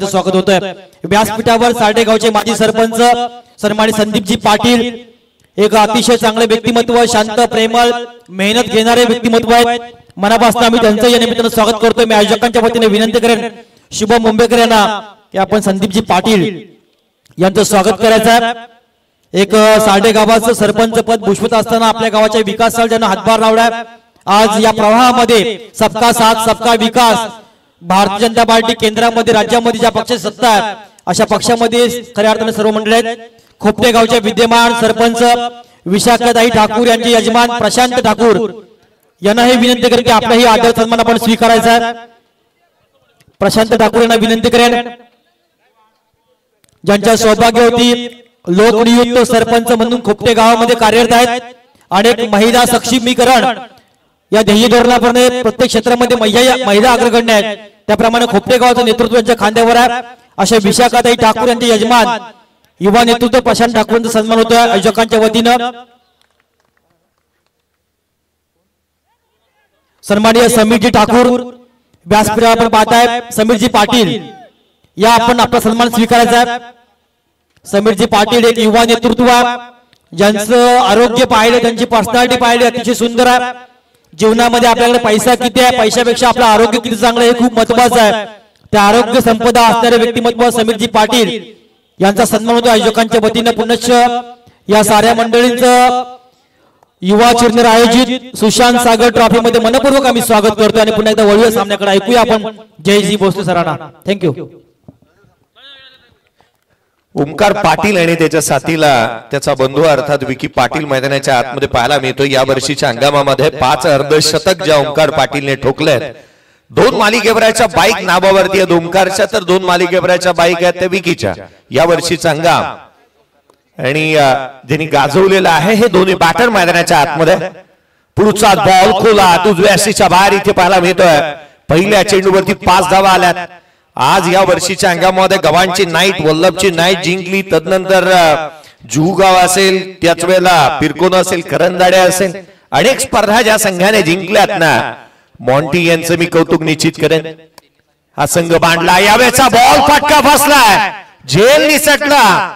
सर्वांचं स्वागत होत आहे। व्यासपीठावर साडेगावचे माजी सरपंच सन्मानित संदीपजी पाटील, एक अतिशय चांगले व्यक्तिमत्व, शांत प्रेमळ मेहनत घेणारे व्यक्तिमत्व आहेत। मनापासून आम्ही त्यांचं या निमित्तानं स्वागत करतोय। मी आयोजकांच्या वतीने विनंती करेन शुभम मुंबईकर यांना की आपण संदीपजी पाटील यांचं स्वागत करायचं आहे। एक साडेगावाचं सरपंच पद भूषवत असताना आपल्या गावाच्या विकासाला ज्यांना हातभार लावलाय, आज या प्रवाहामध्ये सबका साथ सबका विकास, भारतीय जनता पार्टी केंद्रामध्ये राज्यामध्ये ज्या पक्षाची सत्ता आहे अशा पक्षामध्ये खऱ्या अर्थाने सर्व मंडळी आहेत। खोपटे गावचे विद्यमान सरपंच विशाखाताई ठाकूर यांचे यजमान प्रशांत ठाकूर यांना हे विनंती करेन की आपलाही आदर सन्मान आपण स्वीकारायचा आहे। प्रशांत ठाकूर यांना विनंती करेन, ज्यांच्या सौभाग्यवती लोकनियुक्त सरपंच म्हणून खोपटे गावामध्ये कार्यरत आहेत। अनेक महिला सक्षमीकरण या ध्येय धोरणाप्रमाणे प्रत्येक क्षेत्रामध्ये महिला अग्रगण्य आहेत, त्याप्रमाणे खोपटे गावाचं नेतृत्व यांच्या खांद्यावर आहे। अशा विशाखाताई ठाकूर यांचे यजमान युवा नेतृत्व प्रशांत ठाकूरांचा सन्मान होतोय आयोजकांच्या वतीनं। सन्माननीय समीरजी ठाकूर व्यासपीठावर आपण पाहताय, समीरजी पाटील या आपण आपला सन्मान स्वीकारायचा आहे। समीरजी पाटील एक युवा नेतृत्व आहे, ज्यांचं आरोग्य पाहिले, त्यांची पर्सनॅलिटी पाहिली अतिशय सुंदर आहे। जीवनामध्ये आपल्याकडे पैसा किती आहे, पैशापेक्षा आपलं आरोग्य किती चांगलं हे खूप महत्त्वाचं आहे। त्या आरोग्य संपदा असणारे व्यक्तिमत्व समीरजी पाटील यांचा सन्मान होतो आयोजकांच्या वतीने। पुनश्च या साऱ्या मंडळींचं युवा चिरनेर आयोजित सुशांत सागर ट्रॉफी मध्ये मनपूर्वक आम्ही स्वागत करतो आणि पुन्हा एकदा वळूया सामन्याकडे, ऐकूया आपण जयजी भोसले सरांना। थँक्यू। ओमकार पाटील आणि त्याच्या साथीला त्याचा बंधू अर्थात विकी पाटील मैदानाच्या आतमध्ये पाहायला मिळतो। या वर्षीच्या हंगामामध्ये 5 अर्धशतक ज्या ओमकार पाटीलने ठोकलेत, 2 मालिकेवरच्या बाईक नावावरती आहेत ओमकारच्या, तर 2 मालिकेवरच्या बाईक आहेत त्या विकीच्या। या वर्षीचा हंगाम आणि ज्यांनी गाजवलेला आहे हे दोन्ही बॅटर मैदानाच्या आतमध्ये। पुढचा बॉल खोला उजव्या सीच्या बाहेर इथे पाहायला मिळतोय। पहिल्या चेंडूवरती 5 धावा आल्यात। आज या वर्षीच्या अंगामध्ये गव्हाणची नाईट, वल्लभची नाईट जिंकली, तदनंतर जुहूगाव असेल, त्याच वेळेला पिरकोन असेल, करंजाडे असेल, अनेक स्पर्धा ज्या संघाने जिंकल्यात ना, मॉन्टी यांचं मी कौतुक निश्चित करेन। हा संघ बांधला, यावेळेचा बॉल फटका फसलाय, झेल निसटला।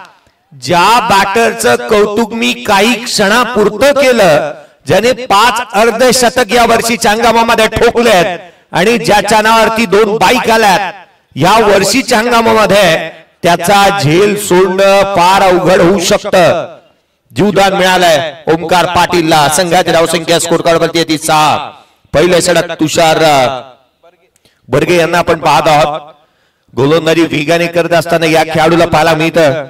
ज्या बॅटरचं कौतुक मी काही क्षणापुरतं केलं, ज्याने 5 अर्धशतक या वर्षीच्या हंगामामध्ये ठोकलेत आणि ज्याच्या नावावरती 2 बाईक आल्यात, या वर्षीच्या हंगामामध्ये त्याचा झेल सोडणं फार अवघड होऊ शकतं। जीवदान मिळालंय ओमकार पाटीलला। संघाची धावसंख्या स्कोर कार्डवरती येते 6। पहिल्या षटक तुषार बर्गे यांना आपण पाहत आहोत। गोलंदाजी वेगाने करत असताना या खेळाडूला पाहायला मिळतं।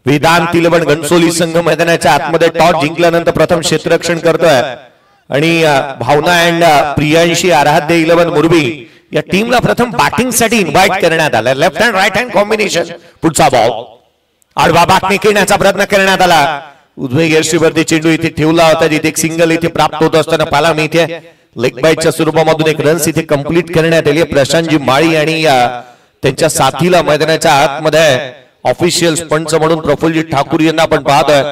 वेदांत तिलवण घनसोली संघ मैदानाच्या आतमध्ये टॉस जिंकल्यानंतर प्रथम क्षेत्ररक्षण करतोय आणि भावना अँड प्रियांशी आराध्य 11 मुरबी या टीमला प्रथम बॅटिंग साठी इन्व्हाइट करण्यात आलं। Left hand right hand combination. पुढचा बॉल आडवा बाटणी खेळण्याचा प्रयत्न करण्यात आला। उजवे गेअरवरती चेंडू इथे ठेवला होता, जिथे एक सिंगल इथे प्राप्त होत असताना पाहायला मिळते। लेग बाईटच्या स्वरूपामधून एक रन्स इथे कंप्लीट करण्यात आली। प्रशांतजी माळी आणि त्यांच्या साथीला मैदानाच्या आतमध्ये ऑफिशियल पंच म्हणून प्रफुल्लजी ठाकूर यांना आपण पाहतोय।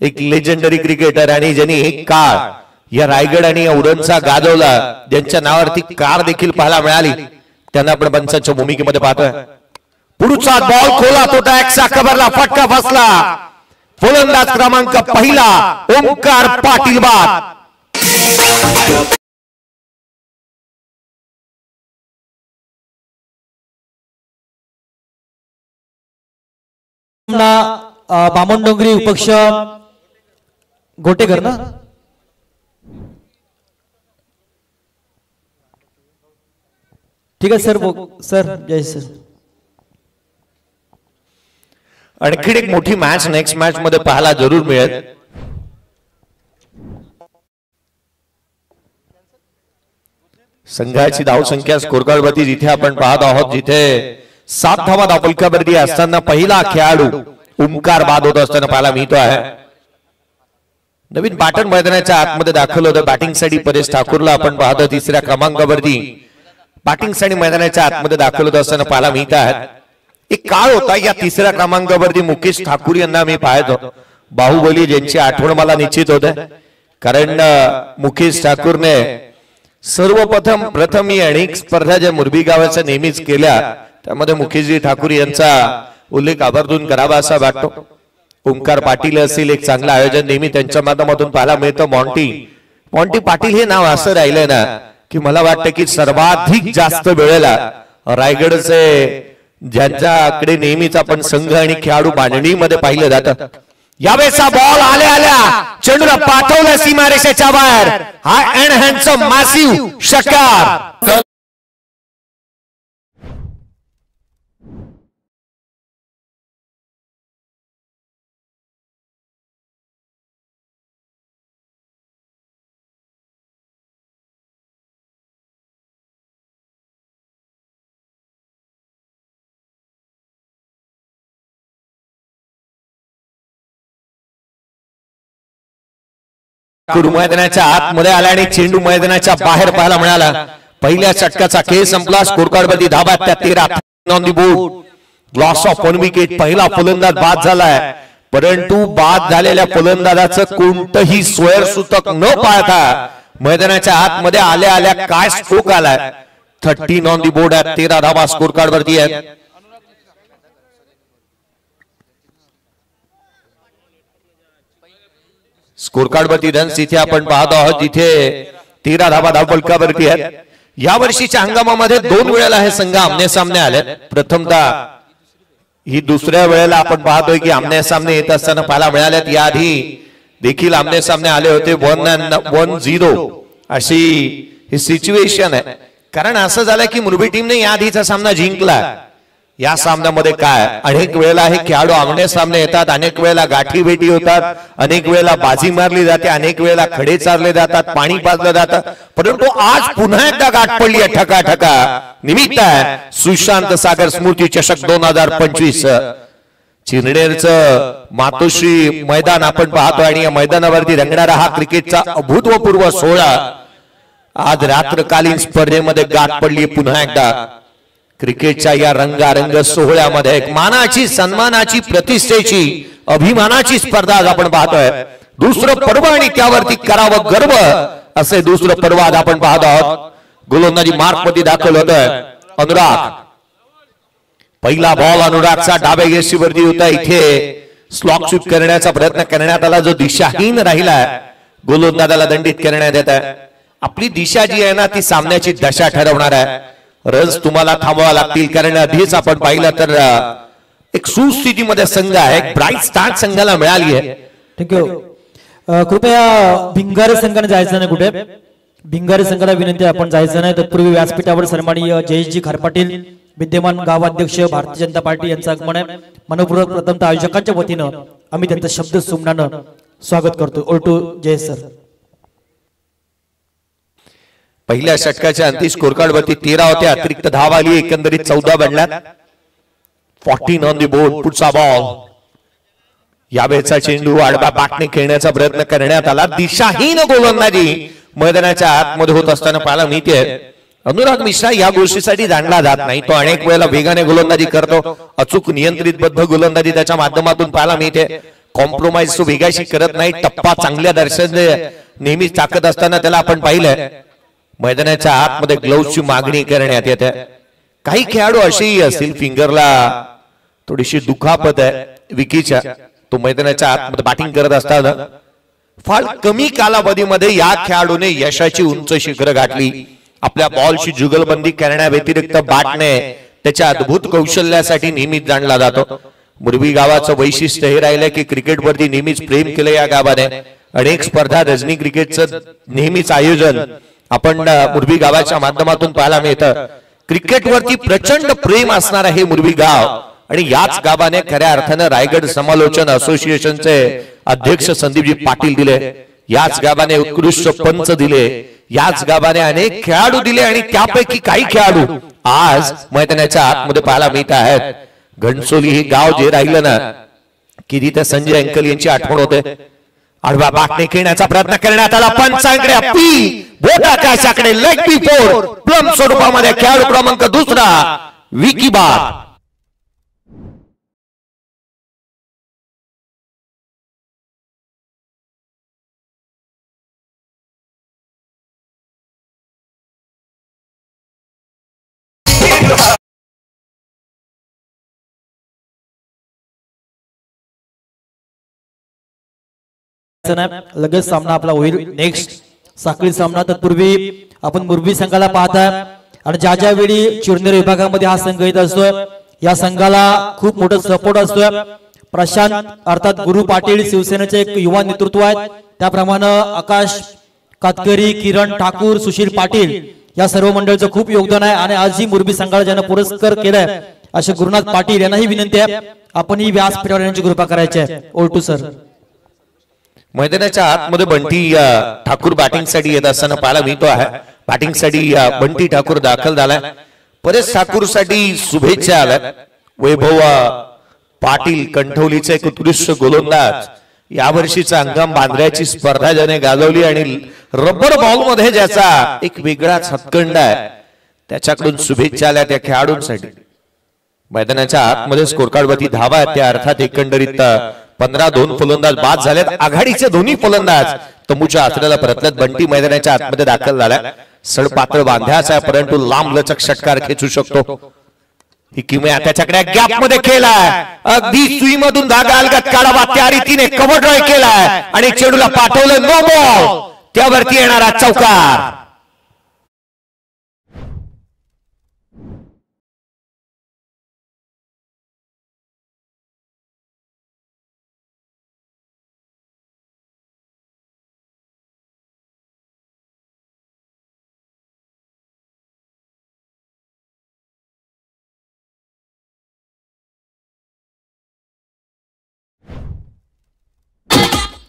एक लेजेंडरी क्रिकेटर आणि ज्यांनी एक काळ या रायगड आणि उरणचा गाजवला, ज्यांच्या नावावरती कार देखील पाहायला मिळाली, त्यांना आपण पंचांच्या भूमिकेमध्ये पाहतोय। पुढचा बॉल खोला तो टॅक्सा कव्हरला, फटका फसला। फलंदाज क्रमांक पहिला ओमकार पाटील बाद। बामणडोंगरी उपक्ष गोटेकर ना, ठीक आहे सर। सर जय सर। आणखी एक मोठी मॅच नेक्स्ट मॅच मध्ये पाहायला जरूर मिळेल। संघाची धावसंख्या स्कोर कार्डवरती जिथे आपण पाहत आहोत, जिथे 7 धावा धावफलकावरती असताना पहिला खेळाडू ओमकार बाद होत असताना पाहायला मिळतो आहे। नवीन बॅटर मैदानाच्या आतमध्ये दाखल होतं। बॅटिंग साठी परेश ठाकूरला आपण पाहतो 3ऱ्या क्रमांकावरती बॅटिंग साठी मैदानाच्या आतमध्ये दाखल होत असताना पाहायला मिळत आहेत। एक काळ होता या 3ऱ्या क्रमांकावरती मुकेश ठाकूर यांना मी पाहतो। बाहुबली ज्यांची आठवण मला निश्चित होते, कारण मुकेश ठाकूरने सर्वप्रथम अनेक स्पर्धा ज्या मुरबी गावाच्या नेहमीच केल्या, त्यामध्ये मुकेशजी ठाकूर यांचा उल्लेख आवर्जून करावा असा वाटतो. ओंकार पाटील असेल, एक चांगलं आयोजन नेहमी त्यांच्या माध्यमातून पाहायला मिळतं. मॉन्टी पाटील हे नाव असं राहिलं ना की मला वाटतं की सर्वाधिक जास्त वेळेला रायगडचे ज्यांच्याकडे नेहमीच आपण संघ आणि खेळाडू बांधणीमध्ये पाहिलं जातं. यावेळेचा बॉल आल्या चेंडूला पाठवलं सीमारेषेच्या बाहेर. हा अँड हँडसम मॅसिव्ह षटकार. मैदानाच्या आतमध्ये आला आणि चेंडू मैदानाच्या बाहेर पाहायला मिळाला. पहिल्या षटकाचा खेळ संपला. स्कोरकार्डवरती धाबा त्या 13 on the board. Loss of 1 wicket. पहिला फलंदाज बाद झालाय, परंतु बाद झालेल्या फलंदाजाचं कोणतंही स्वयंसूतक न पाळता मैदानाच्या आतमध्ये आल्या आल्या काय स्ट्रोक आलाय. 13 ऑन दी बोर्ड आहे. 13 धाबा स्कोरकार्डवरती आहे. स्कोरकार्डवरती रन्स इथे आपण पाहतो आहोत, जिथे 13 धाबा धावफलकावरती आहेत. या वर्षीच्या हंगामामध्ये 2 वेळेला हे संघ आमने सामने आले. प्रथमतः ही दुसऱ्या वेळेला आपण पाहतोय की आमने सामने येत असताना पाहायला मिळाल्यात. याआधी देखील आमने सामने आले होते. 1-0 अशी ही सिच्युएशन आहे. कारण असं झालं की मुरबी टीमने याआधीचा सामना जिंकला. या सामन्यामध्ये काय अनेक वेळेला हे खेळाडू आमने सामने येतात, अनेक वेळेला गाठी भेटी होतात, अनेक वेळेला बाजी मारली जाते, अनेक वेळेला खडे चारले जातात, पाणी पाजलं जातं. परंतु आज पुन्हा एकदा गाठ पडली आहे. ठका ठका निमित्त आहे सुशांत सागर स्मृती चषक 2025. चिरनेरचं मातोश्री मैदान आपण पाहतो आणि या मैदानावरती रंगणारा हा क्रिकेटचा अभूतपूर्व सोहळा आज रात्रकालीन स्पर्धेमध्ये गाठ पडली पुन्हा एकदा. क्रिकेटच्या या रंगारंग सोहळ्यामध्ये एक मानाची, सन्मानाची, प्रतिष्ठेची, अभिमानाची स्पर्धा आज आपण पाहतोय. दुसरं पर्व आणि त्यावरती करावं गर्व असे दुसरं पर्व आज आपण पाहत आहोत. गोलंदाजी मार्क मध्ये दाखल होतोय अनुराग. पहिला बॉल अनुरागचा डाव्या गेशीवरती होता. इथे स्लॉक शूट करण्याचा प्रयत्न करण्यात आला, जो दिशाहीन राहिला. गोलंदाजाला दंडित करण्यात येत आहे. आपली दिशा जी आहे ना ती सामन्याची दशा ठरवणार आहे. रन्स तुम्हाला थांबवावे लागतील, कारण आधीच आपण पाहिलं तर एक सुस्थितीमध्ये संघ आहे. एक ब्राईट स्टार्ट संघाला मिळाली आहे. थँक्यू. कृपया भिंगारे संघाने जायचं नाही कुठे. भिंगारे संघाला विनंती आपण जायचं नाही. तत्पूर्वी व्यासपीठावर सन्माननीय जयेशजी खारपाटील विद्यमान गावाध्यक्ष भारतीय जनता पार्टी यांचं आगमन आहे. मनपूर्वक प्रथमतः आयोजकांच्या वतीनं आम्ही त्यांचं शब्द सुमनानं स्वागत करतो. ओल्टू जयेश सर. पहिल्या षटकाच्या अंतिम स्कोरकार्ड वरती 13 होते. अतिरिक्त धाव आली, एकंदरीत 14 बनल्यात. 14 ऑन दी बोर्ड. पुढचा बॉल. यावेळेचा चेंडू आडव्या बाटने खेळण्याचा प्रयत्न करण्यात आला. दिशाहीन गोलंदाजी मैदानाच्या आतमध्ये होत असताना पाहायला मिळते. अनुराग मिश्रा या गोष्टीसाठी जाणला जात नाही. तो अनेक वेळेला वेगाने गोलंदाजी करतो. अचूक नियंत्रितबद्ध गोलंदाजी त्याच्या माध्यमातून पाहायला मिळते. कॉम्प्रोमाइज तो वेगाशी करत नाही. टप्पा चांगल्या दर्शन नेहमीच टाकत असताना त्याला आपण पाहिलंय. मैदानाच्या आतमध्ये ग्लोव्हची मागणी करण्यात येते. काही खेळाडू असेही असतील फिंगरला थोडीशी दुखापत आहे विकीच्या. तो मैदानाच्या आतमध्ये बॅटिंग करत असताना फार कमी कालावधीमध्ये या खेळाडूने यशाची उंच शिखर गाठली. आपल्या बॉलची जुगलबंदी करण्या व्यतिरिक्त बॅटने त्याच्या अद्भुत कौशल्यासाठी नेहमीच जाणला जातो. मुरबी गावाचं वैशिष्ट्य हे राहिलं की क्रिकेटवरती नेहमीच प्रेम केलं या गावाने. अनेक स्पर्धा, रजनी क्रिकेटचं नेहमीच आयोजन आपण मुरबी गावाच्या माध्यमातून पाहायला मिळतं. क्रिकेटवरती प्रचंड प्रेम असणार हे मुरबी गाव आणि याच गावाने खऱ्या अर्थानं रायगड समालोचन असोसिएशनचे अध्यक्ष संदीपजी पाटील दिले. याच गावाने उत्कृष्ट पंच दिले. याच गावाने अनेक खेळाडू दिले आणि त्यापैकी काही खेळाडू आज मैदानाच्या आतमध्ये पाहायला मिळत आहेत. घणसोली हे गाव जे राहिलं ना की तिथे संजय अंकल यांची आठवण होते. आडवा बाटने खेळण्याचा प्रयत्न करण्यात आला. पंचांकडे बोट आकाशाकडे लेग बी 4 प्लम स्वरूपामध्ये खेळाडू क्रमांक 2 विकी बार. अडचण आहे, लगेच सामना आपला होईल. नेक्स्ट साखळी सामना. तत्पूर्वी आपण मुरबी संघाला पाहताय आणि ज्या वेळी चिरनेर विभागामध्ये हा संघ येत असतोय, या संघाला खूप मोठा सपोर्ट असतोय. प्रशांत अर्थात गुरु पाटील शिवसेनेचे एक युवा नेतृत्व आहेत, त्याप्रमाणे आकाश कातकरी, किरण ठाकूर, सुशील पाटील या सर्व मंडळीचं खूप योगदान आहे. आणि आज ही मुरबी संघाला ज्यांना पुरस्कार केलाय असे गुरुनाथ पाटील यांनाही विनंती आहे आपण ही व्यासपीठावर यांची कृपा करायची आहे. ओल्टू सर. मैदानाच्या आतमध्ये बंटी ठाकूर बॅटिंग साठी येत असताना पाहायला मिळतो आहे. बॅटिंग साठी बंटी ठाकूर दाखल झालाय. परेश ठाकूर साठी शुभेच्छा आल्या. वैभव पाटील कंठवलीचे एक उत्कृष्ट गोलंदाज, यावर्षीचा अंगम बांधण्याची स्पर्धा ज्याने गाजवली आणि रबर बॉल मध्ये ज्याचा एक वेगळाच हातखंड आहे, त्याच्याकडून शुभेच्छा आल्या त्या खेळाडूंसाठी. मैदानाच्या आतमध्ये स्कोर कार्ड वरती धावा आहेत, त्या अर्थात एकंदरीत 15-2 फलंदाज बाद झालेत. आघाडीचे दोन्ही फलंदाज तंबूच्या आसऱ्याला परतलेत. बंटी मैदानाच्या आतमध्ये दाखल झाला. सडपातळ बांध्याचा आहे, परंतु लांब लचक षटकार खेचू शकतो. ही किमया त्याच्याकडे गॅप मध्ये केलाय, अगदी सुईमधून धागा अलगत काढावा त्या रीतीने कव्हर ड्राईव्ह केलाय आणि चेडूला पाठवलं. नो बॉल, त्यावरती येणारा चौकार.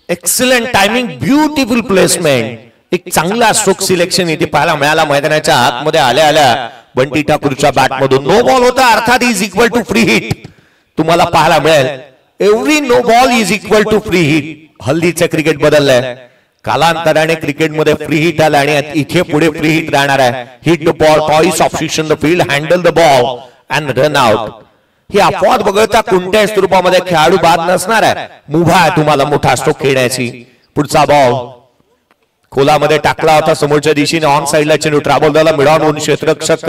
एक्सलंट टायमिंग, ब्युटिफुल प्लेसमेंट, एक चांगला स्ट्रोक सिलेक्शन इथे पाहायला मिळाला. मैदानाच्या आतमध्ये आल्या आल्या बंटी ठाकूरच्या बॅट मधून नो बॉल होता, अर्थात is equal to free hit तुम्हाला पाहायला मिळेल. Every no ball is equal to free hit. हल्दीचं क्रिकेट बदललंय, कालांतराने क्रिकेटमध्ये फ्री हिट आला आणि इथे पुढे फ्री हिट राहणार आहे. हिट द बॉल, टॉईस option the field, handle the ball and run out. ही अपवाद वगळता कोणत्याही स्वरूपामध्ये खेळाडू बाद नसणार आहे. मुभा आहे तुम्हाला मोठा स्ट्रोक खेळण्याची. पुढचा बॉल खोलामध्ये टाकला होता, समोरच्या दिशेने ऑन साइडला चेंडू ट्रॅव्हल झाला, मिडॉन होऊन क्षेत्ररक्षक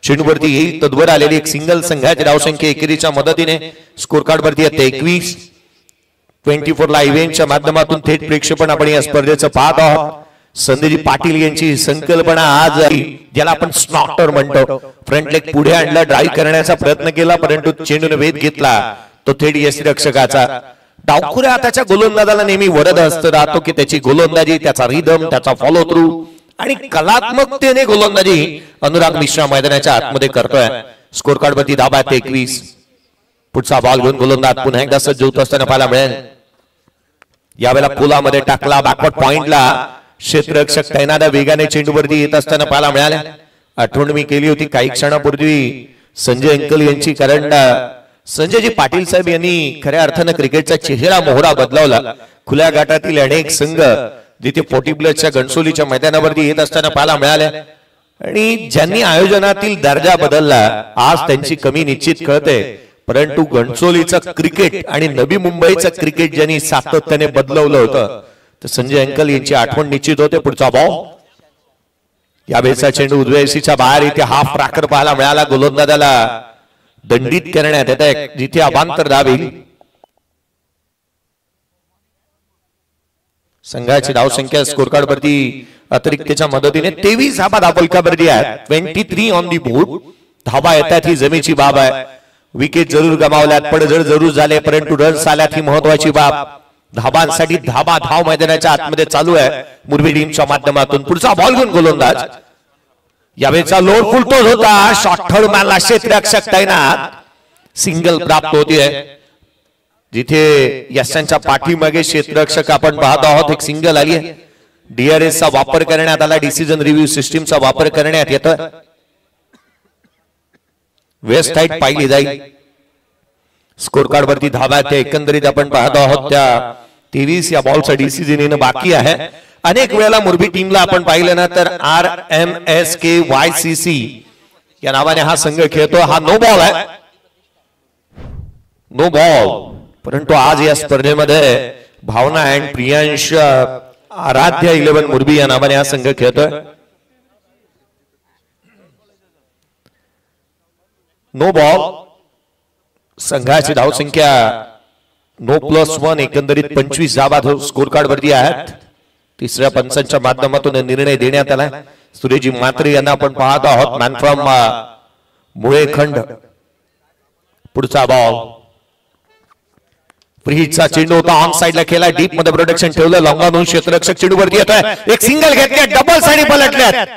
चेंडूवरती येईल. तद्वर आलेली एक सिंगल संघाची धावसंख्या एकेरीच्या मदतीने स्कोर कार्ड वरती येते 21. 24 ला इव्हेंटच्या माध्यमातून थेट प्रेक्षेपण आपण या स्पर्धेचं पाहत आहोत. संदीप पाटील यांची संकल्पना आज ज्याला आपण स्नॉटर म्हणतो, फ्रंट लेग पुढे आणला, ड्राईव्ह करण्याचा प्रयत्न केला, परंतु चेंडूने वेध घेतला तो थेट यष्टिरक्षकाचा. डावखुऱ्या त्याच्या गोलंदाजाला नेहमी वरद असत राहतो की त्याची गोलंदाजी, त्याचा रिदम, त्याचा फॉलो थ्रू आणि कलात्मकतेने गोलंदाजी अनुराग मिश्रा मैदानाच्या आतमध्ये करतोय. स्कोर कार्ड वरती धावा 21. पुढचा बॉल घेऊन गोलंदाज पुन्हा एकदा सज्ज होत असताना पाहायला मिळेल. यावेळेला पुलामध्ये टाकला, बॅकवर्ड पॉइंटला क्षेत्ररक्षक तैनादा वेगाने चेंडूवरती येत असताना पाहायला मिळाल्या. आठवण मी केली होती काही क्षणापूर्वी संजय अंकल यांची, कारण संजयजी पाटील साहेब यांनी खऱ्या अर्थानं क्रिकेटचा चेहरा मोहरा बदलवला. खुल्या गाठातील अनेक संघ जिथे 40 प्लसच्या घणसोलीच्या मैदानावरती येत असताना पाहायला मिळाल्या आणि ज्यांनी आयोजनातील दर्जा बदलला आज त्यांची कमी निश्चित कळते. परंतु घणसोलीचं क्रिकेट आणि नवी मुंबईचं क्रिकेट ज्यांनी सातत्याने बदलवलं होतं तर संजय अंकल यांची आठवण निश्चित होते. पुढचा बॉल, या बेसचा चेंडू उजव्या बाहेर, इथे हाफ राकर पाहायला मिळाला. गोलंदाजाला दंडित करण्यात येत आहे जिथे अभांतर धाव येईल. संघाची धावसंख्या स्कोर कार्ड वरती अतिरिक्तच्या मदतीने 23 धावा धावफलकावरती आहेत. 23 ऑन दी बोर्ड. धावा येतात ही जमेची बाब आहे. विकेट जरूर गमावल्यात, पडझड जरूर झाले, परंतु रन्स आल्यात ही महत्वाची बाब. धाबांसाठी धाव मैदानाच्या आतमध्ये चालू आहे मुरबी टीमच्या माध्यमातून. पुढचा बॉल घेऊन गोलंदाज, यावेळेचा लोड फुलतोच होता. शॉर्ट थर्ड मॅनला क्षेत्ररक्षक तैनात, सिंगल प्राप्त होतीये. जिथे यशांच्या पाठीमागे क्षेत्ररक्षक आपण पाहत आहोत, एक सिंगल आली आहे. DRS चा वापर करण्यात आला, डिसिजन रिव्ह्यू सिस्टीमचा वापर करण्यात येतोय. वेस्ट साइड पाहिली जाईल. स्कोर कार्ड वरती धावा त्या एकंदरीत आपण पाहत आहोत त्या 23 या बॉलचा डिसिजन येणं बाकी आहे. अनेक वेळेला मुरबी टीमला आपण पाहिलं ना तर RMSKYCC या नावाने हा संघ खेळतो. हा नो बॉल आहे, नो बॉल. परंतु आज या स्पर्धेमध्ये भावना अँड प्रियांश आराध्य 11 मुरबी या नावाने हा संघ खेळतोय. No ball. संघाची धावसंख्या 9+1 एकंदरीत 25 धावा स्कोर कार्ड वरती आहेत. तिसऱ्या पंचांच्या माध्यमातून निर्णय देण्यात आला. सुरेजी मात्रे यांना आपण पाहत आहोत. मॅन फ्रॉम मुळेखंड. पुढचा बॉल फ्रीचा चेंडू होता. ऑन साइडला केला. डीप मध्ये प्रोटेक्शन ठेवलं. लॉंगानून क्षेत्ररक्षक चेंडू वरती येतोय. एक सिंगल घेतले. डबल्स आणि पलटल्यात.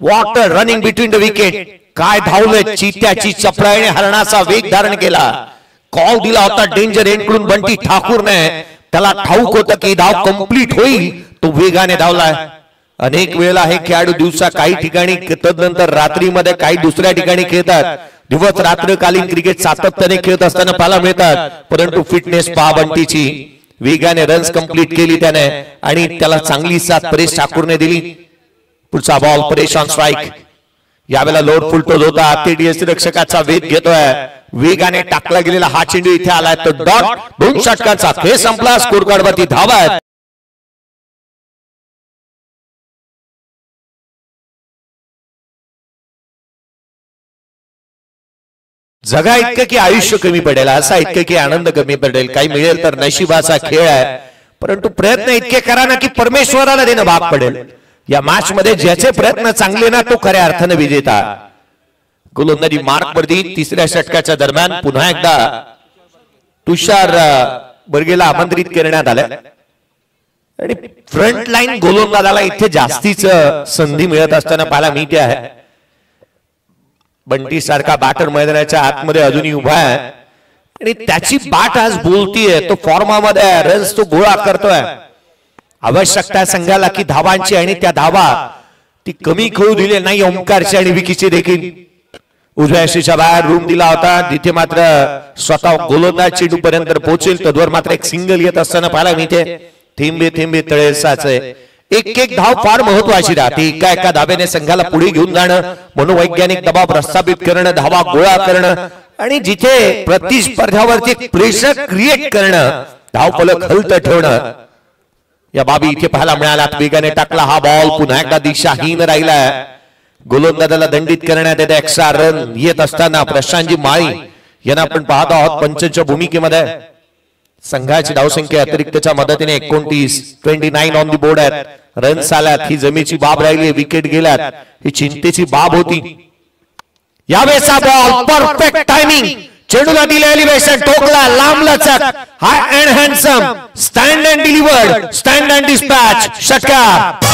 What a running between the wicket. काय धावले. चित्याची चपळाईने हरणाचा वेग धारण केला. कॉल दिला होता डेंजर एंड कडून बंटी ठाकूरने. त्याला ठाऊक होतं की धाव कंप्लीट होईल. तो वेगाने धावलाय. अनेक वेळेला हे खेळाडू दिवसा काही ठिकाणी तदनंतर रात्रीमध्ये काही दुसऱ्या ठिकाणी खेळतात. दिवस रात्रकालीन क्रिकेट सातत्याने खेळत असताना पाहायला मिळतात. परंतु फिटनेस पहा बंटीची. वेगाने रन्स कंप्लीट केली त्याने आणि त्याला चांगली साथ परेश ठाकूरने दिली. पुढचा बॉल परेश ऑन स्ट्राइक. यावेळेला लोड फुलटोल होता. TDS रक्षकाचा वेध घेतोय. वेगाने टाकला गेलेला हा चेंडू इथे आलाय. तो डॉट 2 षटकांचा खेळ संपला. स्कोर कार्ड वरती धावा आहेत. जगा इतकं की आयुष्य कमी पडेल. असा इतकं की आनंद कमी पडेल. काही मिळेल तर नशिबाचा खेळ आहे. परंतु प्रयत्न इतके करा ना की परमेश्वराला देणं भाग पडेल. या मॅच मध्ये ज्याचे प्रयत्न चांगले ना तो खऱ्या अर्थाने विजेता. गोलंदाजी मार्क वरती तिसऱ्या षटकाच्या दरम्यान पुन्हा एकदा तुषार बर्गेला आमंत्रित करण्यात आलं आणि फ्रंट लाईन गोलंदाजाला इथे जास्तीच संधी मिळत असताना पाहायला मिळते आहे. बंटी सारखा बॅटर मैदानाच्या आतमध्ये अजूनही उभा आहे आणि त्याची बाट आज बोलतीये. तो फॉर्मामध्ये रन्स तो गोळा करतोय. आवश्यकता संघाला की धावांची आणि त्या धावा ती कमी खेळू दिले नाही. ओमकारची आणि विकीची देखील. उजव्या यष्टीच्या बाहेर रूम दिला होता. तिथे मात्र स्वतः गोलंदाज चेंडू पर्यंत पोहोचेल तद्वर मात्र एक सिंगल येत असताना पाहायला मिळते. थेंबे थेंबे तळे साचे. एक एक धाव फार महत्वाची राहते. एका एका धाब्याने संघाला पुढे घेऊन जाणं, मनोवैज्ञानिक दबाव प्रस्थापित करणं, धावा गोळा करणं आणि जिथे प्रतिस्पर्ध्यावरती प्रेशर क्रिएट करणं, धावफलक हलत ठेवणं, या बाबी इथे पाहायला मिळाल्यात. वेगाने टाकला हा बॉल. पुन्हा एकदा दिशाहीन राहिलाय. गोलंदाजाला दंडित करण्यात येते. एक्स्ट्रा रन येत असताना प्रशांतजी माळी यांना आपण पाहत आहोत पंचांच्या भूमिकेमध्ये. संघाची धावसंख्या अतिरिक्तच्या मदतीने 29 ऑन दी बोर्ड आहेत. रन्स आल्यात. ही जमेची बाब राहिली. विकेट गेल्यात. ही चिंतेची बाब होती. यावेळेचा बॉल परफेक्ट टायमिंग. चेंडूला दिले एलिव्हेशन. ठोकला लांबलचक. High and handsome. Stand and delivered. Stand and dispatch. षटकार.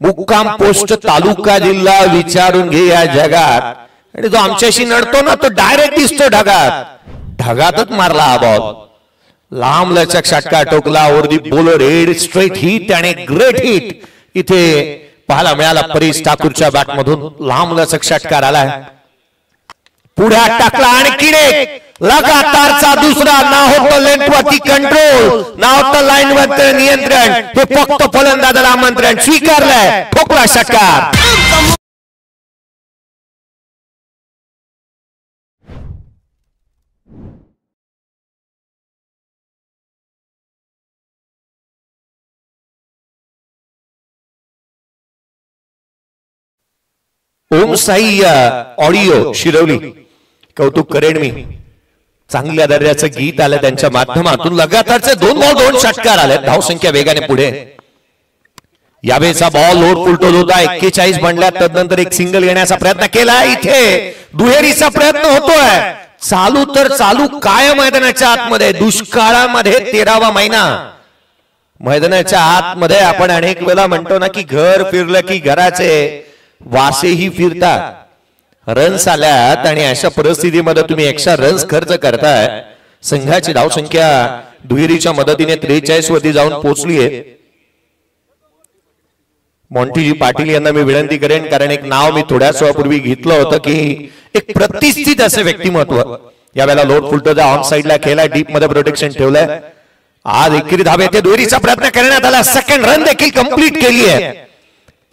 मुक्काम पोस्ट तालुका जिल्हा विचारून घे या जगात. आणि जो आमच्याशी नडतो ना तो डायरेक्ट दिसतो ढगात. ढगातच मारला हा बॉल. लांब लचक षटकार ठोकला. ओव्हर दी बॉलर हेड. स्ट्रेट हिट आणि ग्रेट हिट इथे पाहायला मिळाला. परेश ठाकूरच्या बॅट मधून लांब लचक षटकार आलाय. पुढे टाकला आणखी एक लगातारचा दुसरा. ना होतं लेंथवरती कंट्रोल, ना होतं लाईनवरती नियंत्रण. हे फक्त फलंदाजाला आमंत्रण स्वीकारलंय. ठोकला षटकार. ओम साई ऑडिओ शिरवली कौतुक करेन मी. चांगल्या दर्जाचं गीत आलं त्यांच्या माध्यमातून. लगातारचे 2 बॉल 2 षटकार आले. धावसंख्या वेगाने पुढे. यावेळेचा बॉल लोड फुलटोल होता. 41 बनल्यात. तदनंतर एक सिंगल घेण्याचा प्रयत्न केला. इथे दुहेरीचा प्रयत्न होतोय. चालू तर चालू काय मैदानाच्या आतमध्ये. दुष्काळामध्ये 13वा महिना. मैदानाच्या आतमध्ये आपण अनेक वेळा म्हणतो ना की घर फिरलं की घराचे वासेही फिरतात. रन्स आल्यात आणि अशा परिस्थितीमध्ये तुम्ही एक्स्ट्रा रन्स खर्च करताय. संघाची धावसंख्या दुहेरीच्या मदतीने 43 वरती जाऊन पोहोचली आहे. मॉन्टीजी पाटील यांना मी विनंती करेन, कारण एक नाव मी थोड्याच वेळापूर्वी घेतलं होतं की एक प्रतिष्ठित असे व्यक्तिमत्व. यावेळेला लोड फुलटोचा ऑन साइडला खेळला. डीप मध्ये प्रोटेक्शन ठेवलंय. आज एकेरी धावे ते दुहेरीचा प्रयत्न करण्यात आला. सेकंड रन देखील कंप्लीट केली आहे.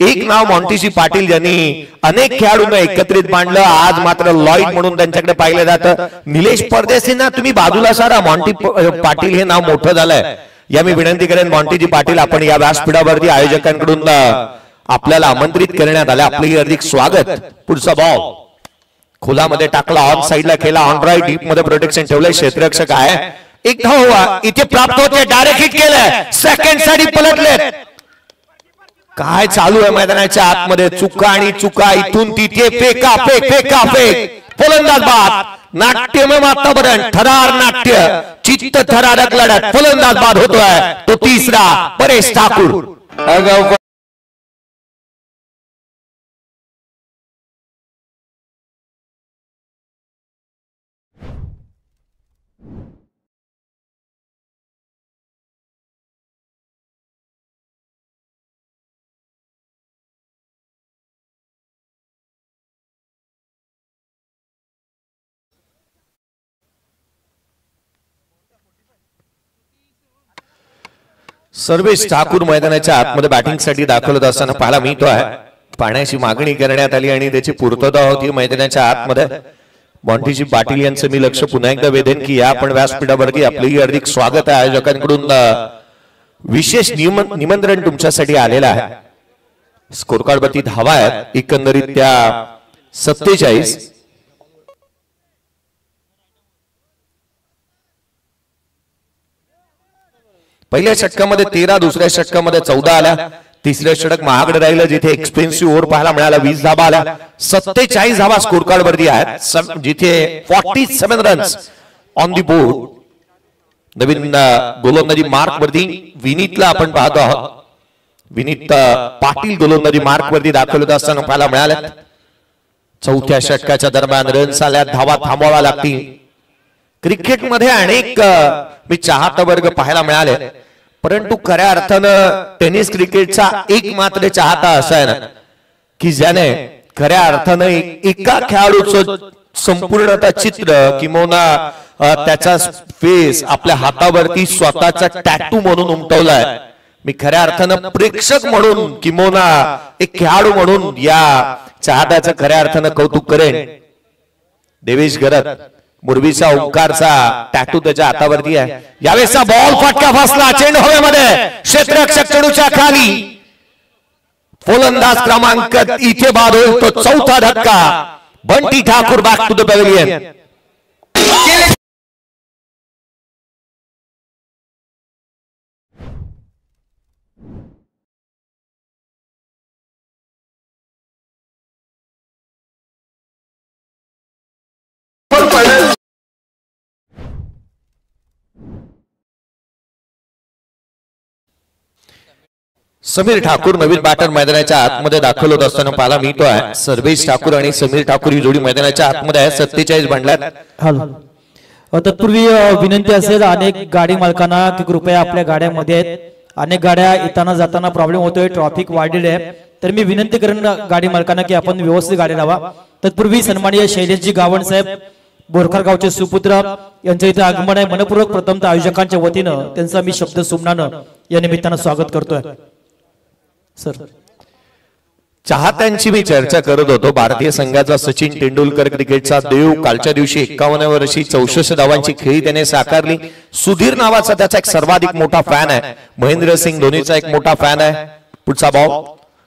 एक नाव मॉन्टीजी पाटील ज्यांनी अनेक खेळाडूंना एकत्रित मांडलं, आज मात्र लॉईड म्हणून त्यांच्याकडे पाहिलं जातं. निलेश परदेशींना तुम्ही बाजूला सारा, मॉन्टी पाटील हे नाव मोठं झालंय. या मी विनंती करेन मॉन्टीजी पाटील, आपण या व्यासपीठावरती आयोजकांकडून आपल्याला आमंत्रित करण्यात आले, आपले हार्दिक स्वागत. पुढचा बॉल खोलामध्ये टाकला, ऑन साइडला केला, ऑन राईट डीप मध्ये प्रोटेक्शन ठेवलंय, क्षेत्ररक्षक आहे. एक धाव हुआ इथे प्राप्त होते, डायरेक्ट हिट केलंय, सेकंड साठी पलटलेत. काय चालू आहे मैदानाच्या आतमध्ये, चुका आणि चुका, इथून तिथे फेका फेक फेका फेक, फलंदाज बाद. नाट्यमय वातावरण, थरार नाट्य, चित्त थरारक लढत, फलंदाज बाद होतोय तो तिसरा परेश ठाकूर. सर्वेश ठाकूर मैदानाच्या आतमध्ये बॅटिंगसाठी दाखल होत असताना पाहायला मिळतो आहे. पाण्याची मागणी करण्यात आली आणि त्याची पूर्तता होती मैदानाच्या आतमध्ये. मॉन्टीजी पाटील यांचं मी लक्ष पुन्हा एकदा वेधेन की या आपण व्यासपीठावरती आपलंही हार्दिक स्वागत आहे. आयोजकांकडून विशेष निमंत्रण तुमच्यासाठी आलेलं आहे. स्कोर कार्ड वरती धावा आहेत एकंदरीत त्या 47. पहिल्या षटकामध्ये 13, दुसऱ्या षटकामध्ये 14 आल्या, तिसऱ्या षटक महागडे राहिलं जिथे एक्सपेन्सिव्ह ओव्हर पाहायला मिळाला, 20 धावा आल्या. 47 धावा स्कोर कार्ड वरती आहेत, जिथे 47 रन्स ऑन दी बोर्ड. नवीन गोलंदाजी मार्क वरती विनीतला आपण पाहतो आहोत. विनीत पाटील गोलंदाजी मार्क वरती दाखल होत असताना पाहायला मिळाल्या. चौथ्या षटकाच्या दरम्यान रन्स आल्या, धावा थांबवाव्या लागतील. क्रिकेटमध्ये अनेक मी चाहता वर्ग पाहायला मिळाले, परंतु खऱ्या अर्थानं टेनिस क्रिकेटचा एक मात्र चाहता असा आहे ना की ज्याने खऱ्या अर्थानं एका खेळाडूचं संपूर्णता चित्र किंवा त्याचा फेस आपल्या हातावरती स्वतःचा टॅटू म्हणून उमटवलाय. मी खऱ्या अर्थानं प्रेक्षक म्हणून किंवा एक खेळाडू म्हणून या चाहत्याचं खऱ्या अर्थानं कौतुक करेन. देवेश गरत मुरबीचा ओंकारचा टॅटू त्याच्या हातावरती आहे. यावेळेचा बॉल फटका फसला, चेंडू हवेमध्ये, क्षेत्ररक्षक चेंडूच्या खाली, फलंदाज क्रमांक इथे बाद होईल तो चौथा धक्का. Bunty Thakur back to the pavilion. Sameer Thakur नवीन बॅटर मैदानाच्या आतमध्ये दाखल होत असताना पाहायला मिळतो आहे. सर्वेश ठाकूर आणि समीर ठाकूर ही जोडी मैदानाच्या आतमध्ये आहे. 47 बनल्यात. तत्पूर्वी विनंती असेल अनेक गाडी मालकांना की कृपया आपल्या गाड्यामध्ये अनेक गाड्या येताना जाताना प्रॉब्लेम होतोय, ट्रॅफिक वाढलेले आहे, तर मी विनंती करेन गाडी मालकांना की आपण व्यवस्थित गाडी लावा. तत्पूर्वी सन्माननीय शैलेशजी गावण साहेब बोरकर गावचे सुपुत्र यांचं इथे आगमन आहे. मनपूर्वक प्रथमतः आयोजकांच्या वतीनं त्यांचा मी शब्द सुमनानं या निमित्तानं स्वागत करतोय. सर चाहत्यांची मी चर्चा करत होतो. भारतीय संघाचा सचिन तेंडुलकर क्रिकेटचा देव कालच्या दिवशी 51 वर्षी 64 धावांची खेळी त्याने साकारली. सुधीर नावाचा त्याचा एक सर्वाधिक मोठा फॅन आहे. महेंद्रसिंग धोनीचा एक मोठा फॅन आहे. पुढचा बॉल,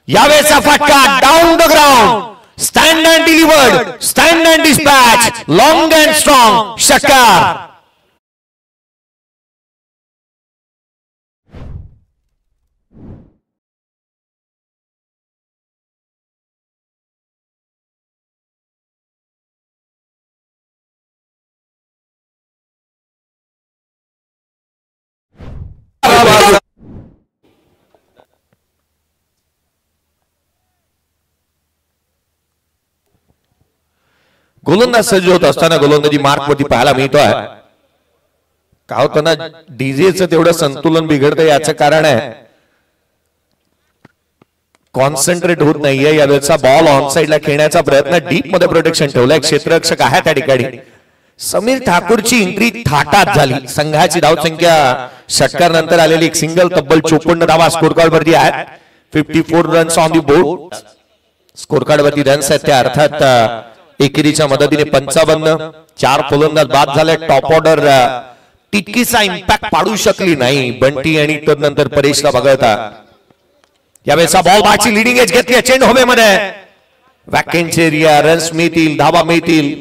यावेळेचा फटका down the ground, stand and delivered, stand and dispatch, long and strong, षटकार. गोलंदाज सज्ज होत असताना गोलंदाजी मार्क वरती पाहायला मिळतो आहे. का होतं ना, डीजेचं तेवढं संतुलन बिघडतं, याचं कारण आहे कॉन्सन्ट्रेट होत नाहीये. यावेळेचा बॉल ऑन साइडला खेळण्याचा प्रयत्न, डीप मध्ये प्रोटेक्शन ठेवलंय, क्षेत्ररक्षक आहे त्या ठिकाणी. समीर ठाकूरची एंट्री थाटात झाली. संघाची धावसंख्या षटकार नंतर आलेली एक सिंगल, तब्बल 54 धावा स्कोर कार्ड वरती आहेत. 54 runs on the board. Score card वरती रन्स आहेत त्या अर्थात एकेरीच्या मदतीने 55. 4 फलंदाज बाद झाले. टॉप ऑर्डर तितकीसा इम्पॅक्ट पाडू शकली नाही बंटी आणि तदनंतर परेशला वगळता. यावेळेचा बॉल बाची लिडिंग एज घेतली चेंड हवेमध्ये. वॅकेंची एरिया, रन्स मिळतील, धावा मिळतील.